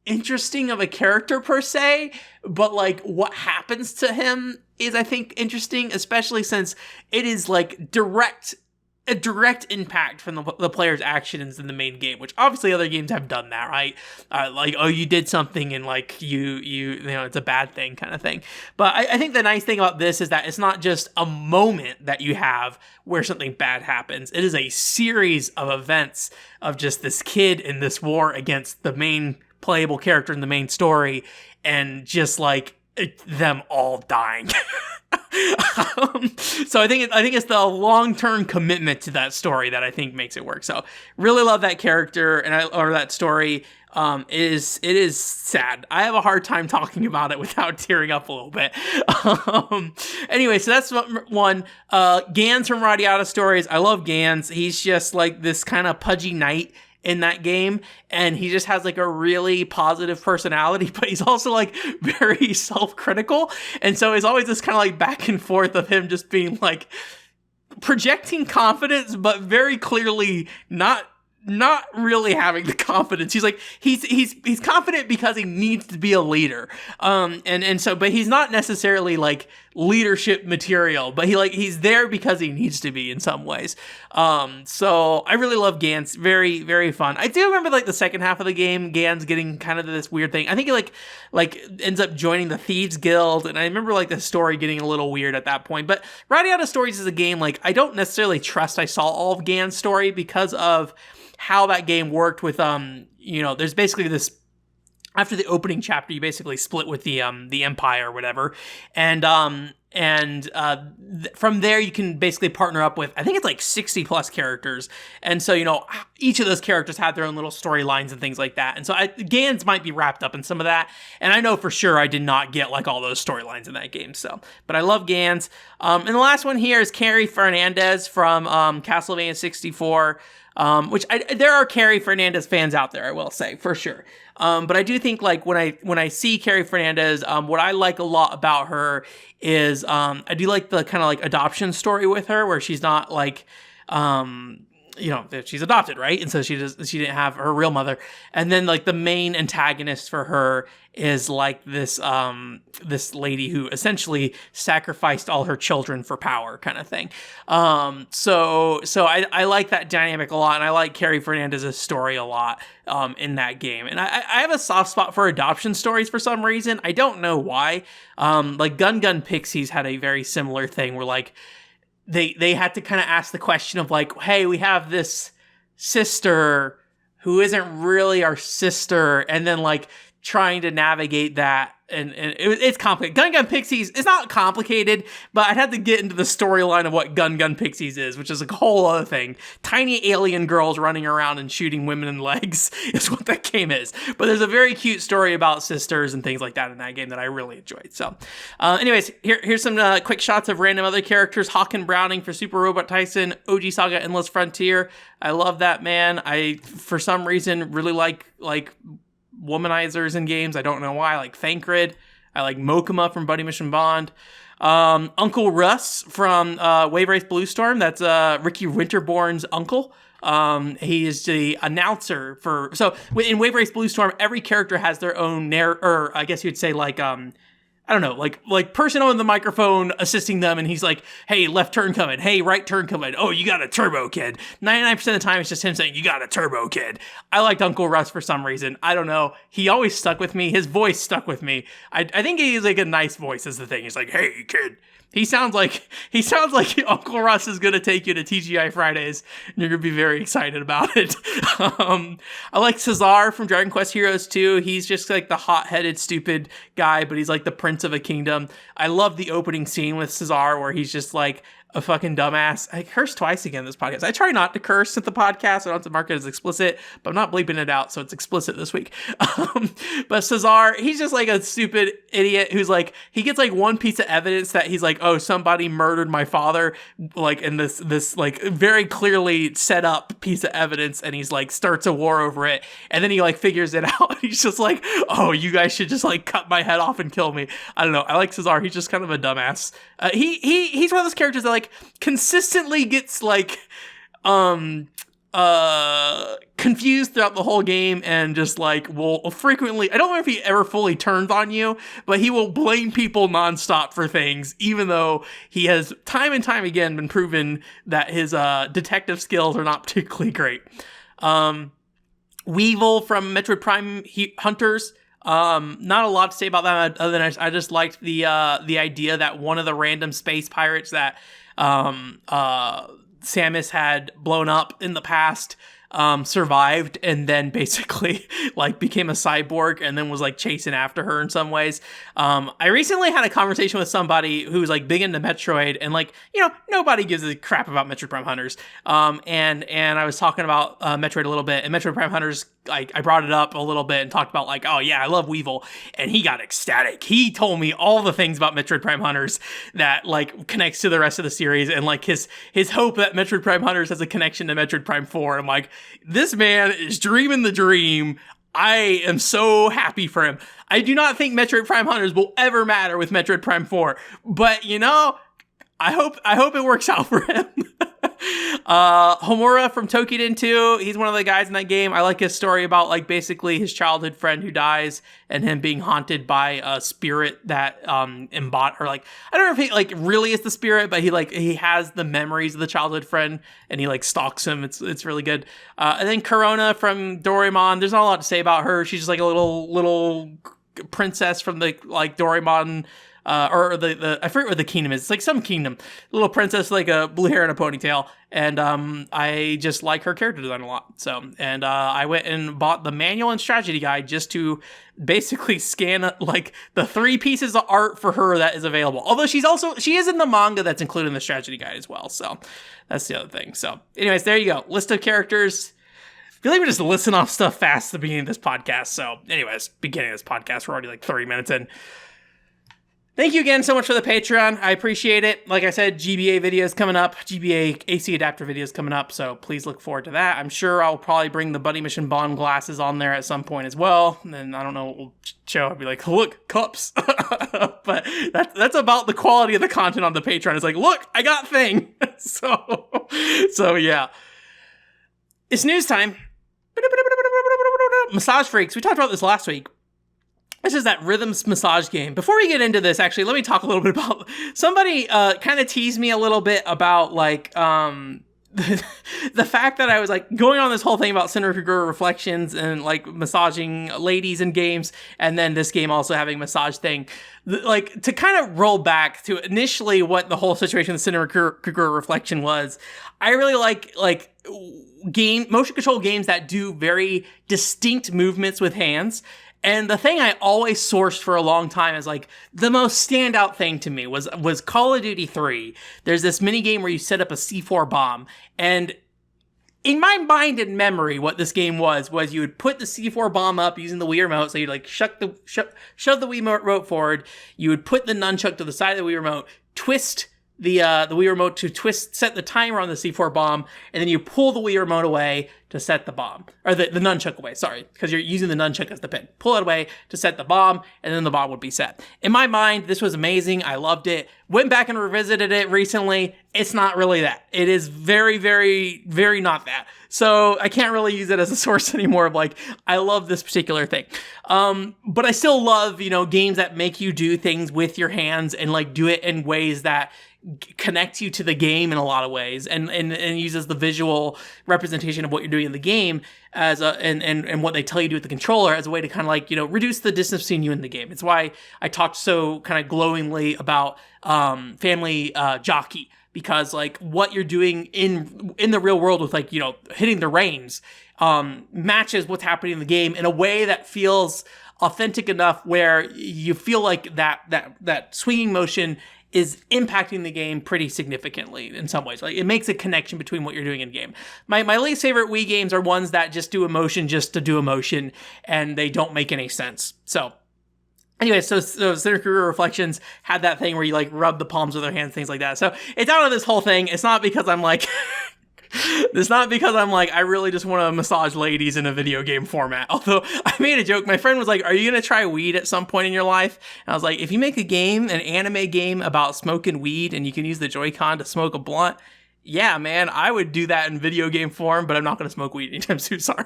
interesting of a character per se, but like what happens to him is, I think, interesting, especially since it is like a direct impact from the player's actions in the main game, which obviously other games have done that, right? Like, oh, you did something and like you know, it's a bad thing kind of thing. But I think the nice thing about this is that it's not just a moment that you have where something bad happens. It is a series of events of just this kid in this war against the main playable character in the main story, and just like them all dying. So I think it's the long-term commitment to that story that I think makes it work. So really love that character or that story. It is sad. I have a hard time talking about it without tearing up a little bit. Anyway, so that's one. Gans from Radiata Stories. I love Gans. He's just like this kind of pudgy knight in that game, and he just has like a really positive personality, but he's also like very self-critical, and so it's always this kind of like back and forth of him just being like projecting confidence, but very clearly not really having the confidence. He's like he's confident because he needs to be a leader, and so, but he's not necessarily like leadership material, but he's there because he needs to be in some ways. So I really love Gans. Very, very fun. I do remember like the second half of the game, Gans getting kind of this weird thing. I think he like ends up joining the Thieves Guild, and I remember like the story getting a little weird at that point. But Radiata Stories is a game like I don't necessarily trust I saw all of Gans' story because of how that game worked with there's basically this, after the opening chapter you basically split with the Empire or whatever, and from there you can basically partner up with, I think it's like 60 plus characters, and so each of those characters have their own little storylines and things like that, and so Gans might be wrapped up in some of that, and I know for sure I did not get like all those storylines in that game, so, but I love Gans. And the last one here is Carrie Fernandez from Castlevania 64. Which there are Carrie Fernandez fans out there, I will say, for sure. But I do think like when I see Carrie Fernandez, what I like a lot about her is I do like the kind of like adoption story with her, where she's not like she's adopted, right? And so she didn't have her real mother. And then like the main antagonist for her is like this lady who essentially sacrificed all her children for power kind of thing. So I like that dynamic a lot, and I like Carrie Fernandez's story a lot in that game. And I have a soft spot for adoption stories for some reason. I don't know why. Like Gun Pixies had a very similar thing where like they had to kind of ask the question of like, hey, we have this sister who isn't really our sister, and then like trying to navigate that, and it's complicated. Gun Pixies is not complicated, but I'd have to get into the storyline of what Gun Pixies is, which is a whole other thing. Tiny alien girls running around and shooting women in the legs is what that game is. But there's a very cute story about sisters and things like that in that game that I really enjoyed. So anyways, here's some quick shots of random other characters. Hawken Browning for Super Robot Tyson, OG Saga Endless Frontier. I love that, man. I, for some reason, really like womanizers in games. I don't know why. I like Thancred. I like Mokuma from Buddy Mission Bond. Uncle Russ from Wave Race Blue Storm. That's Ricky Winterborn's uncle. He is the announcer for... So in Wave Race Blue Storm, every character has their own or I guess you'd say like... I don't know, like person on the microphone assisting them, and he's like, hey, left turn coming, hey, right turn coming, oh, you got a turbo, kid. 99% of the time, it's just him saying, you got a turbo, kid. I liked Uncle Russ for some reason. I don't know. He always stuck with me. His voice stuck with me. I think he's like a nice voice is the thing. He's like, hey, kid. He sounds like Uncle Russ is going to take you to TGI Fridays, and you're going to be very excited about it. I like Cesar from Dragon Quest Heroes 2. He's just like the hot-headed, stupid guy, but he's like the prince of a kingdom. I love the opening scene with Cesar where he's just like, a fucking dumbass. I cursed twice again in this podcast. I try not to curse at the podcast. I don't have to mark it as explicit, but I'm not bleeping it out, so it's explicit this week. But Cesar, he's just like a stupid idiot who's like, he gets like one piece of evidence that he's like, oh, somebody murdered my father, like in this like very clearly set up piece of evidence, and he's like starts a war over it, and then he like figures it out. He's just like, oh, you guys should just like cut my head off and kill me. I don't know. I like Cesar. He's just kind of a dumbass. He's one of those characters that like consistently gets like confused throughout the whole game, and just like will frequently, I don't know if he ever fully turns on you, but he will blame people nonstop for things, even though he has time and time again been proven that his detective skills are not particularly great. Weevil from Metroid Prime Hunters. Not a lot to say about that other than I just liked the idea that one of the random space pirates that Samus had blown up in the past survived, and then basically like became a cyborg and then was like chasing after her in some ways. I recently had a conversation with somebody who's like big into Metroid, and like, you know, nobody gives a crap about Metroid Prime Hunters. And I was talking about Metroid a little bit, and Metroid Prime Hunters, I brought it up a little bit and talked about like, oh yeah, I love Weevil, and he got ecstatic. He told me all the things about Metroid Prime Hunters that like connects to the rest of the series, and like his hope that Metroid Prime Hunters has a connection to Metroid Prime 4. I'm like, this man is dreaming the dream. I am so happy for him. I do not think Metroid Prime Hunters will ever matter with Metroid Prime 4, but you know, I hope it works out for him. Homura from Tokiden 2, he's one of the guys in that game. I like his story about like basically his childhood friend who dies and him being haunted by a spirit that or like, I don't know if he like really is the spirit, but he has the memories of the childhood friend, and he like stalks him. It's really good. And then Corona from Doraemon, there's not a lot to say about her. She's just like a little princess from the like Doraemon, or the I forget what the kingdom is. It's like some kingdom. Little princess, like a blue hair and a ponytail. And I just like her character design a lot. So, and I went and bought the manual and strategy guide just to basically scan like the 3 pieces of art for her that is available. Although she is in the manga that's included in the strategy guide as well. So that's the other thing. So anyways, there you go. List of characters. I feel like we're just listing off stuff fast at the beginning of this podcast. So anyways, beginning of this podcast, we're already like 30 minutes in. Thank you again so much for the Patreon. I appreciate it. Like I said, GBA videos coming up, GBA AC adapter videos coming up, so please look forward to that. I'm sure I'll probably bring the Bunny Mission Bond glasses on there at some point as well. And then I don't know what we'll show. I'll be like, look, cups. But that's about the quality of the content on the Patreon. It's like, look, I got thing. So yeah. It's news time. Massage Freaks. We talked about this last week. This is that Rhythms massage game. Before we get into this, actually, let me talk a little bit about... Somebody kind of teased me a little bit about, like, the fact that I was, like, going on this whole thing about Senran reflections and, like, massaging ladies in games, and then this game also having a massage thing. Like, to kind of roll back to initially what the whole situation with Senran reflection was, I really like motion control games that do very distinct movements with hands. And the thing I always sourced for a long time as like the most standout thing to me was Call of Duty 3. There's this mini game where you set up a C4 bomb, and in my mind and memory, what this game was you would put the C4 bomb up using the Wii remote. So you'd like shove the Wii remote forward. You would put the nunchuck to the side of the Wii remote, twist the Wii remote to set the timer on the C4 bomb, and then you pull the Wii remote away to set the bomb, or the nunchuck away, sorry, because you're using the nunchuck as the pin. Pull it away to set the bomb, and then the bomb would be set. In my mind, this was amazing. I loved it. Went back and revisited it recently. It's not really that. It is very, very, very not that. So I can't really use it as a source anymore of like, I love this particular thing. But I still love, games that make you do things with your hands and like do it in ways that connect you to the game in a lot of ways, and uses the visual representation of what you're doing in the game as and what they tell you to do with the controller as a way to kind of like, reduce the distance between you and the game. It's why I talked so kind of glowingly about Family Jockey, because like what you're doing in the real world with like, hitting the reins matches what's happening in the game in a way that feels authentic enough where you feel like that swinging motion is impacting the game pretty significantly in some ways. Like, it makes a connection between what you're doing in game. My least favorite Wii games are ones that just do emotion just to do emotion, and they don't make any sense. So anyway, so Center Career Reflections had that thing where you like rub the palms of their hands, things like that. So it's out of this whole thing. It's not because I'm like I really just want to massage ladies in a video game format. Although I made a joke. My friend was like, are you going to try weed at some point in your life? And I was like, if you make an anime game about smoking weed and you can use the Joy-Con to smoke a blunt, yeah, man, I would do that in video game form, but I'm not going to smoke weed anytime soon. Sorry.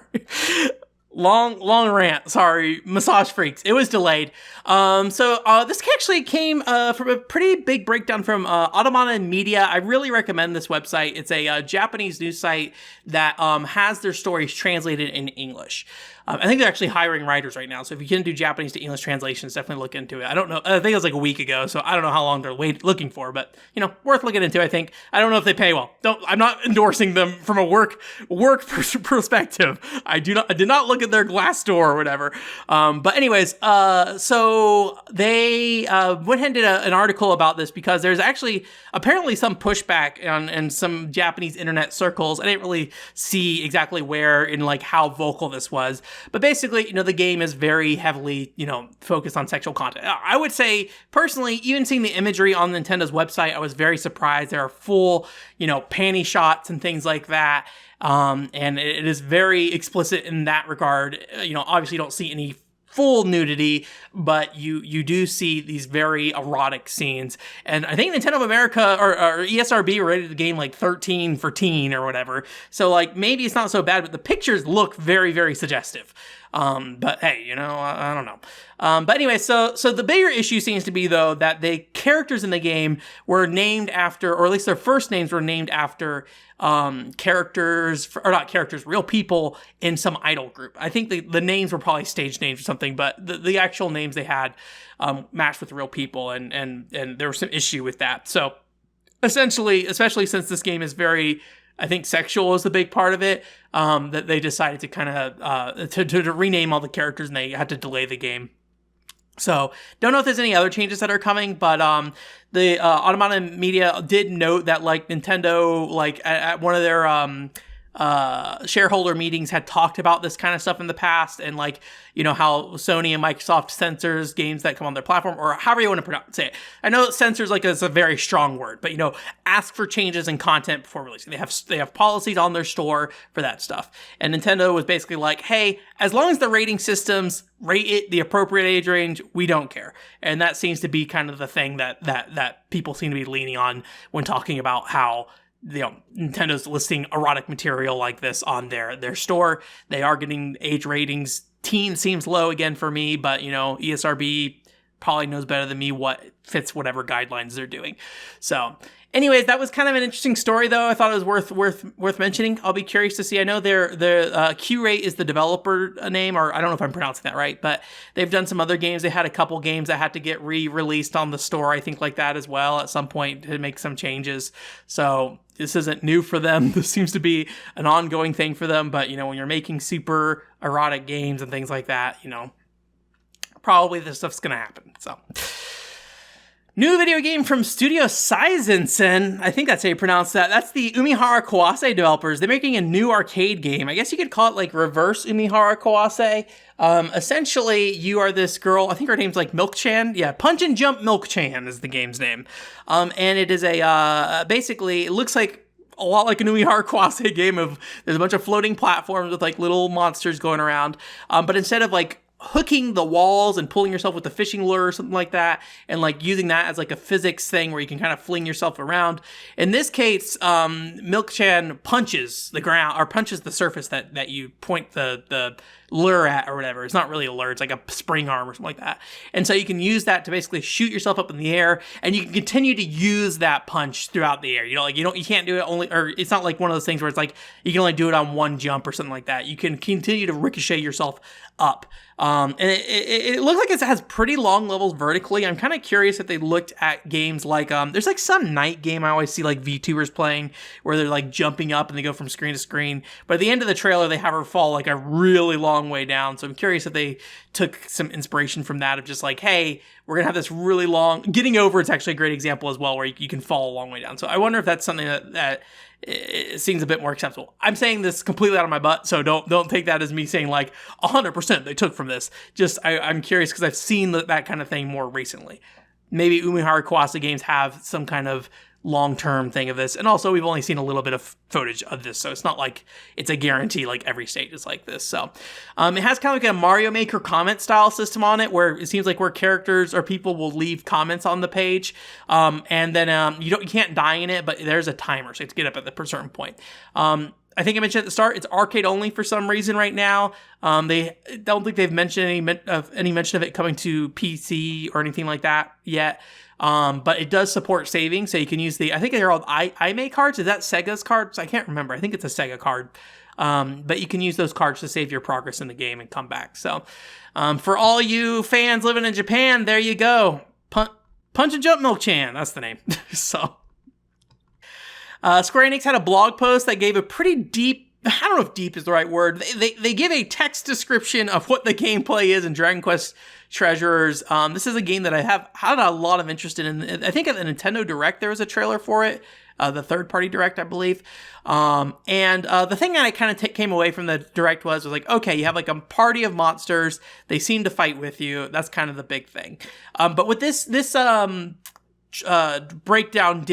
Long rant. Sorry, massage freaks. It was delayed. This actually came from a pretty big breakdown from Automata Media. I really recommend this website. It's a Japanese news site that has their stories translated in English. I think they're actually hiring writers right now. So if you can do Japanese to English translations, definitely look into it. I don't know. I think it was like a week ago, so I don't know how long they're looking for, but worth looking into. I think. I don't know if they pay well. I'm not endorsing them from a work perspective. I did not look at their Glassdoor or whatever. But anyways, so they went ahead and did an article about this because there's actually apparently some pushback in some Japanese internet circles. I didn't really see exactly where and like how vocal this was. But basically, the game is very heavily, focused on sexual content. I would say, personally, even seeing the imagery on Nintendo's website, I was very surprised. There are full, panty shots and things like that. And it is very explicit in that regard. Obviously you don't see any full nudity, but you do see these very erotic scenes. And I think Nintendo of America or ESRB rated the game like 13 for teen or whatever. So like maybe it's not so bad, but the pictures look very, very suggestive. But hey, I don't know. But anyway, so the bigger issue seems to be though that the characters in the game were named after, or at least their first names were named after real people in some idol group. I think the names were probably stage names or something, but the actual names they had matched with real people, and there was some issue with that. So essentially, especially since this game is very, I think sexual is the big part of it, that they decided to kind of to rename all the characters, and they had to delay the game. So don't know if there's any other changes that are coming, but the Automata Media did note that like Nintendo, like at one of their shareholder meetings, had talked about this kind of stuff in the past, and like how Sony and Microsoft censors games that come on their platform, or however you want to say it. I know censors is a very strong word, but ask for changes in content before releasing. They have policies on their store for that stuff, and Nintendo was basically like, hey, as long as the rating systems rate it the appropriate age range, we don't care. And that seems to be kind of the thing that people seem to be leaning on when talking about how Nintendo's listing erotic material like this on their store. They are getting age ratings. Teen seems low again for me, but ESRB probably knows better than me what fits whatever guidelines they're doing. So anyways, that was kind of an interesting story, though. I thought it was worth mentioning. I'll be curious to see. I know their Q-Rate is the developer name, or I don't know if I'm pronouncing that right, but they've done some other games. They had a couple games that had to get re-released on the store, I think, like that as well at some point to make some changes. So this isn't new for them. This seems to be an ongoing thing for them. But, when you're making super erotic games and things like that, probably this stuff's going to happen. So new video game from Studio Seizensen. I think that's how you pronounce that. That's the Umihara Kawase developers. They're making a new arcade game. I guess you could call it like reverse Umihara Kawase. Essentially, you are this girl. I think her name's like Milk-chan. Yeah, Punch and Jump Milk-chan is the game's name. And it is basically, it looks like a lot like an Umihara Kawase game there's a bunch of floating platforms with like little monsters going around. But instead of like hooking the walls and pulling yourself with a fishing lure or something like that, and like using that as like a physics thing where you can kind of fling yourself around. In this case, Milk-chan punches the ground, or punches the surface that you point the lure at or whatever. It's not really a lure, it's like a spring arm or something like that. And so you can use that to basically shoot yourself up in the air, and you can continue to use that punch throughout the air. You can't do it only, or it's not like one of those things where it's like you can only do it on one jump or something like that. You can continue to ricochet yourself up. And it looks like it has pretty long levels vertically. I'm kind of curious if they looked at games like, there's like some night game I always see like VTubers playing where they're like jumping up and they go from screen to screen. But at the end of the trailer, they have her fall like a really long way down. So I'm curious if they took some inspiration from that of just like, hey, we're going to have this really long, Getting Over, it's actually a great example as well where you can fall a long way down. So I wonder if that's something that it seems a bit more acceptable. I'm saying this completely out of my butt, so don't take that as me saying like 100% they took from this. Just I'm curious because I've seen that kind of thing more recently. Maybe Umihara Kawase games have some kind of long-term thing of this, and also we've only seen a little bit of footage of this, so it's not like it's a guarantee like every stage is like this. So it has kind of like a Mario Maker comment style system on it where it seems like where characters or people will leave comments on the page, and then you can't die in it, but there's a timer, so you have to get up at a certain point. I think I mentioned at the start, it's arcade only for some reason right now. They don't think they've mentioned any mention of it coming to PC or anything like that yet. But it does support saving, so you can use I think they're called IMA cards. Is that Sega's cards? I can't remember. I think it's a Sega card. But you can use those cards to save your progress in the game and come back. So, for all you fans living in Japan, there you go. Punch and Jump Milk-chan. That's the name. So, Square Enix had a blog post that gave a pretty deep, I don't know if deep is the right word. They give a text description of what the gameplay is in Dragon Quest Treasures. This is a game that I have had a lot of interest in. I think at the Nintendo Direct, there was a trailer for it. The third-party Direct, I believe. And the thing that I kind of came away from the Direct was like, okay, you have like a party of monsters. They seem to fight with you. That's kind of the big thing. But what this breakdown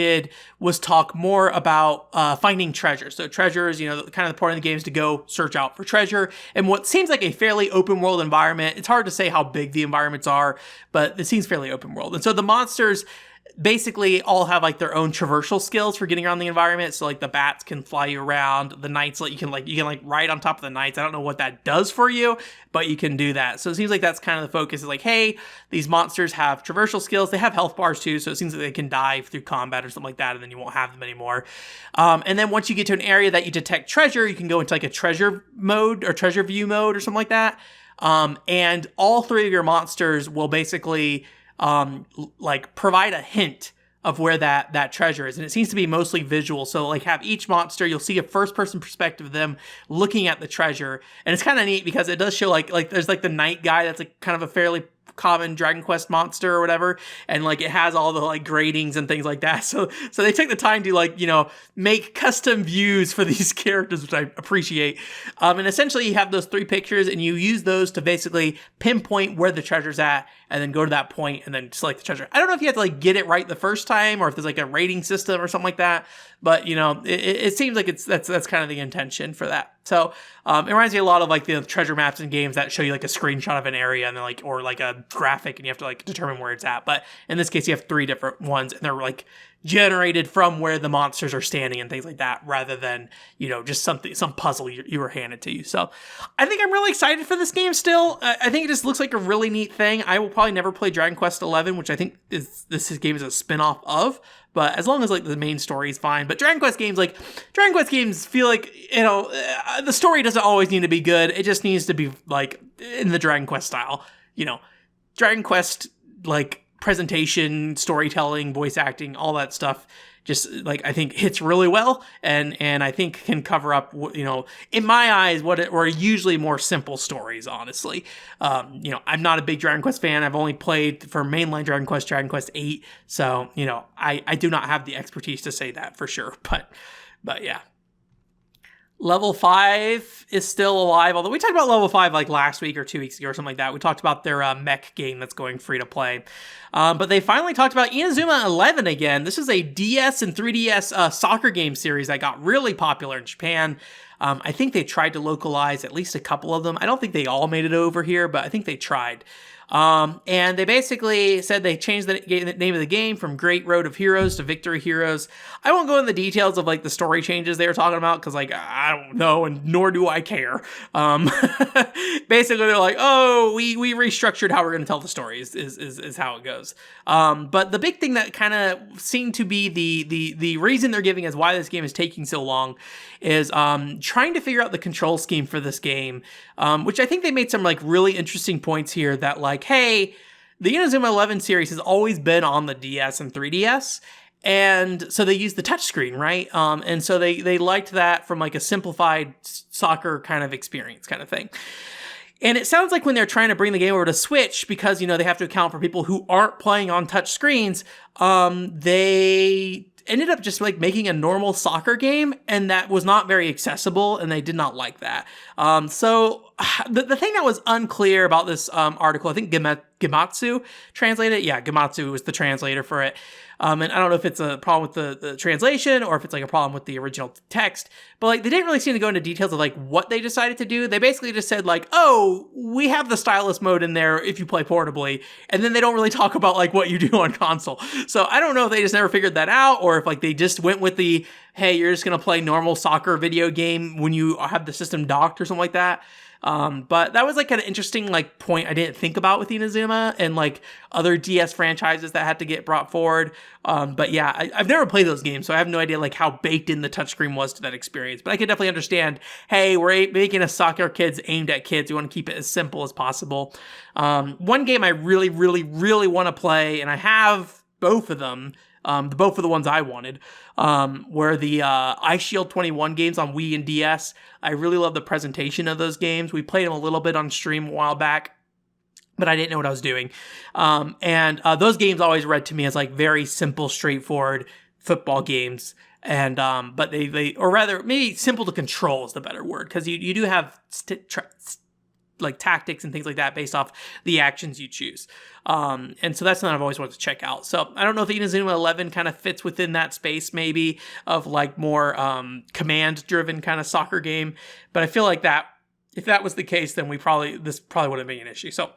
was talk more about finding treasure. So treasures, kind of the point of the game is to go search out for treasure. And what seems like a fairly open world environment, it's hard to say how big the environments are, but it seems fairly open world. And so the monsters basically all have like their own traversal skills for getting around the environment. So like the bats can fly you around, the knights you can ride on top of the knights. I don't know what that does for you, but you can do that. So it seems like that's kind of the focus is like, hey, these monsters have traversal skills. They have health bars too, so it seems like they can dive through combat or something like that, and then you won't have them anymore. And then once you get to an area that you detect treasure, you can go into like a treasure mode or treasure view mode or something like that. And all three of your monsters will basically provide a hint of where that treasure is. And it seems to be mostly visual. So like have each monster, you'll see a first person perspective of them looking at the treasure. And it's kind of neat because it does show like there's like the night guy that's like kind of a fairly common Dragon Quest monster or whatever, and like it has all the like gradings and things like that. So they took the time to make custom views for these characters, which I appreciate. And essentially you have those three pictures and you use those to basically pinpoint where the treasure's at and then go to that point and then select the treasure. I don't know if you have to like get it right the first time or if there's like a rating system or something like that, but it seems like that's kind of the intention for that. So it reminds me a lot of like the treasure maps in games that show you like a screenshot of an area and then or like a graphic and you have to like determine where it's at. But in this case, you have three different ones and they're like generated from where the monsters are standing and things like that, rather than just some puzzle you were handed to you. So I think I'm really excited for this game still. I think it just looks like a really neat thing. I will probably never play Dragon Quest 11, which I think this game is a spin-off of. But as long as like the main story is fine. But Dragon Quest games feel like, the story doesn't always need to be good. It just needs to be like in the Dragon Quest style. Dragon Quest like presentation, storytelling, voice acting, all that stuff just like I think hits really well and I think can cover up in my eyes what were usually more simple stories, honestly. I'm not a big Dragon Quest fan. I've only played for mainline Dragon Quest 8, so I do not have the expertise to say that for sure, but yeah. Level 5 is still alive, although we talked about Level 5 like last week or 2 weeks ago or something like that. We talked about their mech game that's going free to play. But they finally talked about Inazuma 11 again. This is a DS and 3DS soccer game series that got really popular in Japan. I think they tried to localize at least a couple of them. I don't think they all made it over here, but I think they tried. And they basically said they changed the name of the game from Great Road of Heroes to Victory Heroes. I won't go into the details of like the story changes they were talking about because like I don't know, and nor do I care. Basically they're like, oh, we restructured how we're going to tell the story is how it goes. But the big thing that kind of seemed to be the reason they're giving as why this game is taking so long is trying to figure out the control scheme for this game, which I think they made some like really interesting points here that like, hey, the Inazuma 11 series has always been on the DS and 3DS. And so they used the touchscreen, right? And so they liked that from like a simplified soccer kind of experience kind of thing. And it sounds like when they're trying to bring the game over to Switch, because, you know, they have to account for people who aren't playing on touch screens, they ended up just like making a normal soccer game, and that was not very accessible, and they did not like that. So the thing that was unclear about this article, I think Gematsu translated it. Yeah, Gematsu was the translator for it. And I don't know if it's a problem with the translation or if it's like a problem with the original text, but like they didn't really seem to go into details of like what they decided to do. They basically just said like, oh, we have the stylus mode in there if you play portably. And then they don't really talk about like what you do on console. So I don't know if they just never figured that out or if like they just went with the, hey, you're just going to play normal soccer video game when you have the system docked or something like that. But that was like an interesting like point I didn't think about with Inazuma and like other DS franchises that had to get brought forward. But yeah, I've never played those games, so I have no idea like how baked in the touchscreen was to that experience. But I can definitely understand, hey, we're making a soccer kids aimed at kids. We want to keep it as simple as possible. One game I really, really, really want to play, and I have both of them. Both of the ones I wanted, were the Ice Shield 21 games on Wii and DS. I really love the presentation of those games. We played them a little bit on stream a while back, but I didn't know what I was doing. And those games always read to me as like very simple, straightforward football games. And but they or rather maybe simple to control is the better word, because you do have like tactics and things like that based off the actions you choose. And so that's something I've always wanted to check out. So I don't know if the Inazuma 11 kind of fits within that space maybe of like more command driven kind of soccer game. But I feel like that if that was the case, then this probably wouldn't be an issue. So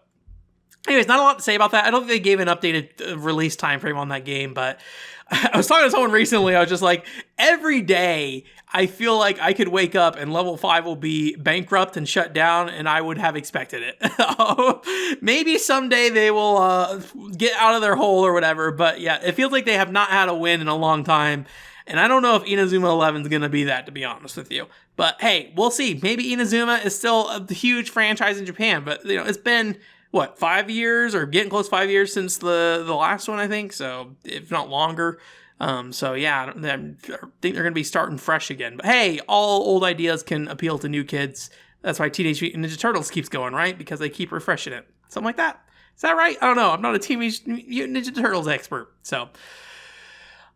anyways, not a lot to say about that. I don't think they gave an updated release time frame on that game, but I was talking to someone recently. I was just like, every day I feel like I could wake up and level 5 will be bankrupt and shut down, and I would have expected it. Maybe someday they will get out of their hole or whatever, but yeah, it feels like they have not had a win in a long time. And I don't know if Inazuma 11 is going to be that, to be honest with you. But hey, we'll see. Maybe Inazuma is still a huge franchise in Japan, but you know, it's been 5 years or getting close to 5 years since the last one, I think. So if not longer. So yeah, I think they're going to be starting fresh again. But hey, all old ideas can appeal to new kids. That's why Teenage Mutant Ninja Turtles keeps going, right? Because they keep refreshing it. Something like that. Is that right? I don't know. I'm not a Teenage Mutant Ninja Turtles expert. So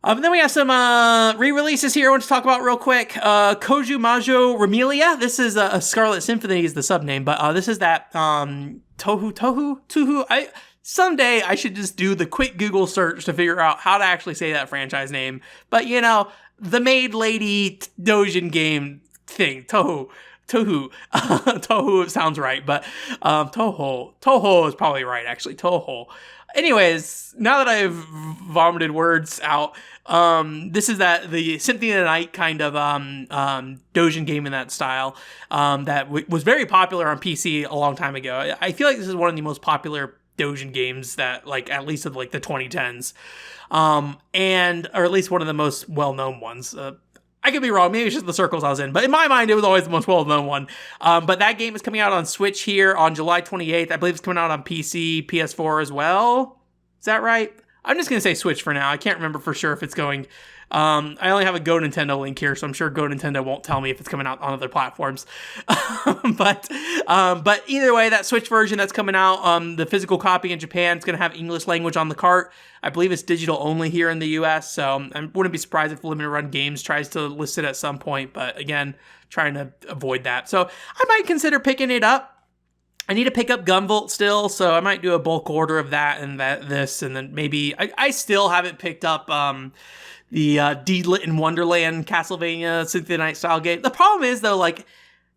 and then we have some re-releases here I want to talk about real quick. Koumajou Remilia. This is a Scarlet Symphony is the subname, but this is that Tuhu. Someday I should just do the quick Google search to figure out how to actually say that franchise name. But you know, the Maid Lady Dojin game thing, Tohu. Tohu sounds right, but Toho is probably right, actually. Toho. Anyways, now that I've vomited words out, this is the Symphony of the Night kind of Dojin game in that style that was very popular on PC a long time ago. I feel like this is one of the most popular Dojin games that, like, at least of like the 2010s, and or at least one of the most well-known ones. I could be wrong. Maybe it's just the circles I was in. But in my mind, it was always the most well-known one. But that game is coming out on Switch here on July 28th. I believe it's coming out on PC, PS4 as well. Is that right? I'm just going to say Switch for now. I can't remember for sure if it's going... I only have a Go Nintendo link here, so I'm sure Go Nintendo won't tell me if it's coming out on other platforms. But either way, that Switch version that's coming out, the physical copy in Japan, it's going to have English language on the cart. I believe it's digital only here in the US, so I wouldn't be surprised if Limited Run Games tries to list it at some point, but again, trying to avoid that. So I might consider picking it up. I need to pick up Gunvolt still, so I might do a bulk order of that and this, and then maybe... I still haven't picked up... the D-Lit in Wonderland Castlevania Symphony of the Night style game. The problem is, though, like,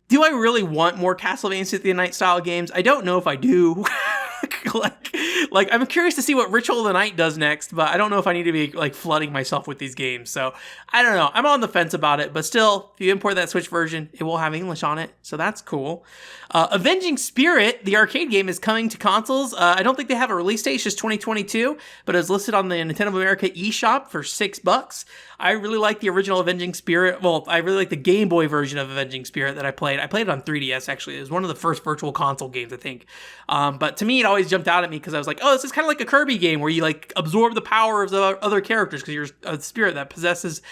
do I really want more Castlevania Symphony of the Night style games? I don't know if I do. like I'm curious to see what Ritual of the Night does next, but I don't know if I need to be like flooding myself with these games. So I don't know. I'm on the fence about it, but still, if you import that Switch version, it will have English on it, so that's cool. Avenging Spirit, the arcade game, is coming to consoles. I don't think they have a release date, it's just 2022, but it's listed on the Nintendo of America eShop for $6. I really like the original Avenging Spirit. Well, I really like the Game Boy version of Avenging Spirit that I played. I played it on 3DS, actually. It was one of the first virtual console games, I think. But to me, it always jumped out at me because I was like, oh, this is kind of like a Kirby game where you like absorb the power of the other characters because you're a spirit that possesses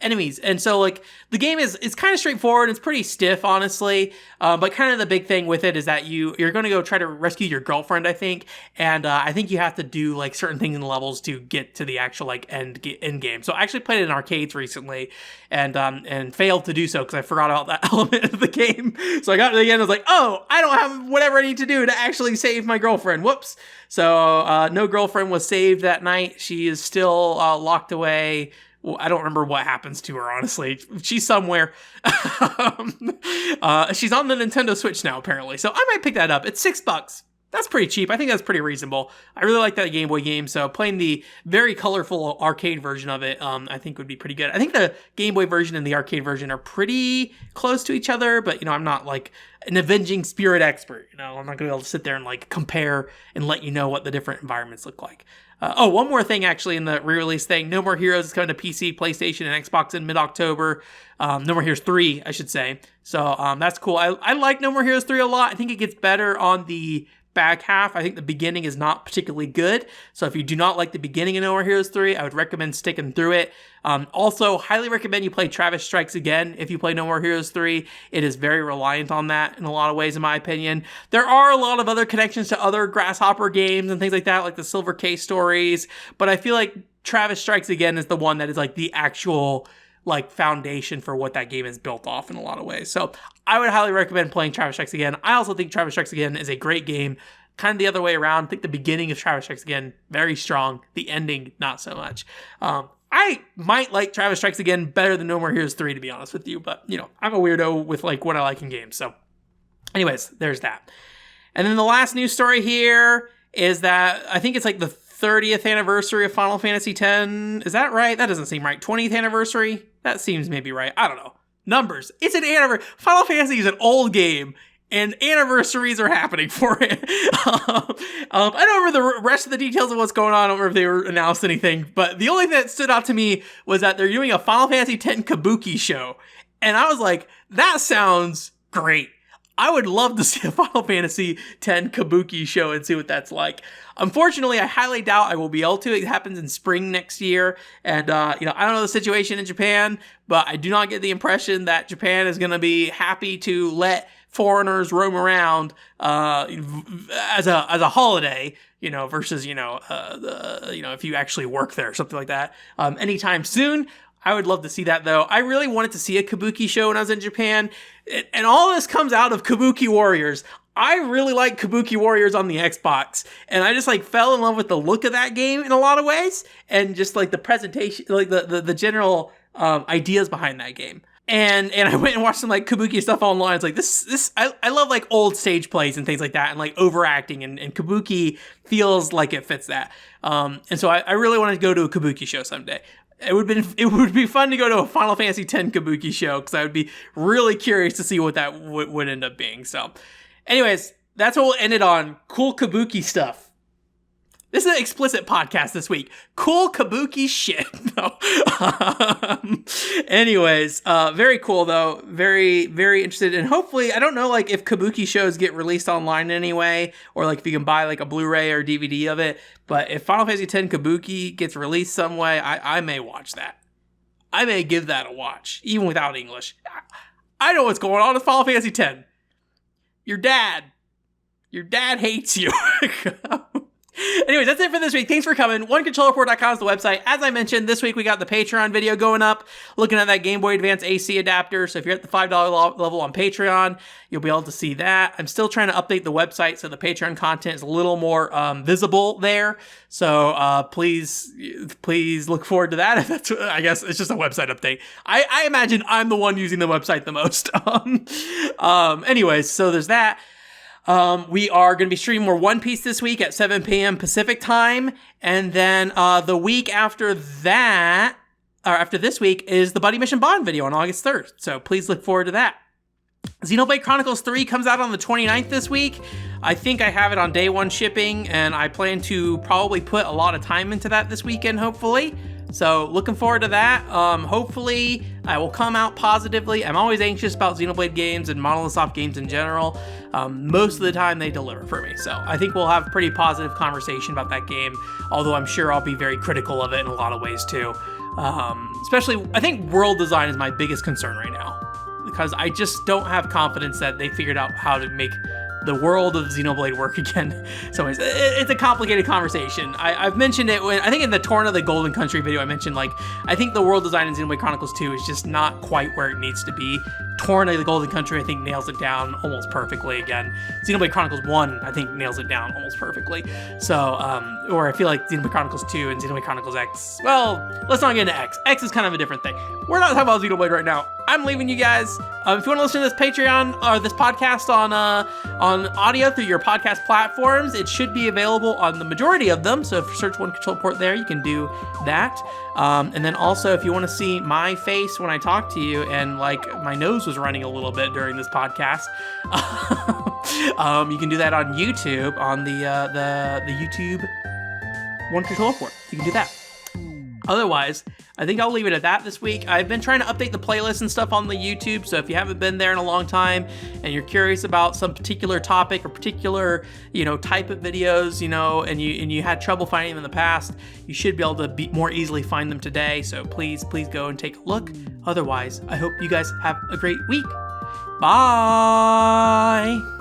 enemies. And so like the game is kind of straightforward. It's pretty stiff, honestly. But kind of the big thing with it is that you're going to go try to rescue your girlfriend, I think. And I think you have to do like certain things in the levels to get to the actual like end game. So I actually played it in arcades recently and failed to do so because I forgot about that element of the game. So I got to the end, I was like, oh, I don't have whatever I need to do to actually save my girlfriend. Whoops. So no girlfriend was saved that night. She is still locked away. Well, I don't remember what happens to her, honestly. She's somewhere. She's on the Nintendo Switch now, apparently. So I might pick that up. It's $6. That's pretty cheap. I think that's pretty reasonable. I really like that Game Boy game, so playing the very colorful arcade version of it, I think would be pretty good. I think the Game Boy version and the arcade version are pretty close to each other, but, you know, I'm not like an Avenging Spirit expert. You know, I'm not going to be able to sit there and like compare and let you know what the different environments look like. One more thing, actually, in the re-release thing. No More Heroes is coming to PC, PlayStation, and Xbox in mid-October. No More Heroes 3, I should say. So that's cool. I like No More Heroes 3 a lot. I think it gets better on the back half. I think the beginning is not particularly good. So if you do not like the beginning of No More Heroes 3, I would recommend sticking through it. Also, highly recommend you play Travis Strikes Again if you play No More Heroes 3. It is very reliant on that in a lot of ways, in my opinion. There are a lot of other connections to other Grasshopper games and things like that, like the Silver Case stories, but I feel like Travis Strikes Again is the one that is like the actual like foundation for what that game is built off in a lot of ways. So I would highly recommend playing Travis Strikes Again. I also think Travis Strikes Again is a great game. Kind of the other way around. I think the beginning of Travis Strikes Again, very strong. The ending, not so much. I might like Travis Strikes Again better than No More Heroes 3, to be honest with you. But, you know, I'm a weirdo with like what I like in games. So anyways, there's that. And then the last news story here is that I think it's like the 30th anniversary of Final Fantasy X. Is that right? That doesn't seem right. 20th anniversary? That seems maybe right. I don't know. Numbers. It's an anniversary. Final Fantasy is an old game, and anniversaries are happening for it. I don't remember the rest of the details of what's going on. I don't remember if they were announced anything, but the only thing that stood out to me was that they're doing a Final Fantasy X Kabuki show, and I was like, that sounds great. I would love to see a Final Fantasy X Kabuki show and see what that's like. Unfortunately, I highly doubt I will be able to. It happens in spring next year. And, you know, I don't know the situation in Japan, but I do not get the impression that Japan is going to be happy to let foreigners roam around as a holiday, you know, versus, you know, if you actually work there or something like that anytime soon. I would love to see that, though. I really wanted to see a Kabuki show when I was in Japan. And all this comes out of Kabuki Warriors. I really like Kabuki Warriors on the Xbox. And I just, like, fell in love with the look of that game in a lot of ways. And just, like, the presentation, like, the general ideas behind that game. And I went and watched some, like, Kabuki stuff online. It's like, I love, like, old stage plays and things like that. And, like, overacting. And Kabuki feels like it fits that. And so I really wanted to go to a Kabuki show someday. It would be fun to go to a Final Fantasy X Kabuki show because I would be really curious to see what that would end up being. So, anyways, that's what we'll end it on. Cool Kabuki stuff. This is an explicit podcast this week. Cool Kabuki shit. No. Anyways, very cool though. Very, very interested. And hopefully, I don't know like if Kabuki shows get released online anyway, or like if you can buy like a Blu-ray or DVD of it. But if Final Fantasy X Kabuki gets released some way, I may watch that. I may give that a watch, even without English. I know what's going on with Final Fantasy X. Your dad hates you. Anyways, that's it for this week. Thanks for coming. OneControllerPort.com is the website. As I mentioned, this week we got the Patreon video going up, looking at that Game Boy Advance AC adapter. So if you're at the $5 level on Patreon, you'll be able to see that. I'm still trying to update the website so the Patreon content is a little more visible there. So please look forward to that. That's, I guess it's just a website update. I imagine I'm the one using the website the most. Anyways, so there's that. We are going to be streaming more One Piece this week at 7 p.m. Pacific time. And then the week after that, or after this week, is the Buddy Mission Bond video on August 3rd. So please look forward to that. Xenoblade Chronicles 3 comes out on the 29th this week. I think I have it on day one shipping, and I plan to probably put a lot of time into that this weekend, hopefully. So looking forward to that. Hopefully I will come out positively. I'm always anxious about Xenoblade games and Monolith Soft games in general. Most of the time they deliver for me. So I think we'll have a pretty positive conversation about that game, although I'm sure I'll be very critical of it in a lot of ways too. Especially, I think world design is my biggest concern right now, because I just don't have confidence that they figured out how to make the world of Xenoblade work again. So it's a complicated conversation. I've mentioned it when, I think in the Torn of the Golden Country video, I mentioned, like, I think the world design in Xenoblade Chronicles 2 is just not quite where it needs to be. Torn of the Golden Country, I think, nails it down almost perfectly again. Xenoblade Chronicles 1, I think, nails it down almost perfectly. So, or I feel like Xenoblade Chronicles 2 and Xenoblade Chronicles X, well, let's not get into X. X is kind of a different thing. We're not talking about Xenoblade right now. I'm leaving you guys. If you want to listen to this Patreon or this podcast on audio through your podcast platforms, it should be available on the majority of them. So if you search One Control Port there, you can do that. And then also, if you want to see my face when I talk to you, and like my nose was running a little bit during this podcast, you can do that on YouTube, on the YouTube One Control Port. You can do that. Otherwise, I think I'll leave it at that this week. I've been trying to update the playlist and stuff on the YouTube, so if you haven't been there in a long time and you're curious about some particular topic or particular, type of videos, and you had trouble finding them in the past, you should be able to more easily find them today. So please go and take a look. Otherwise, I hope you guys have a great week. Bye.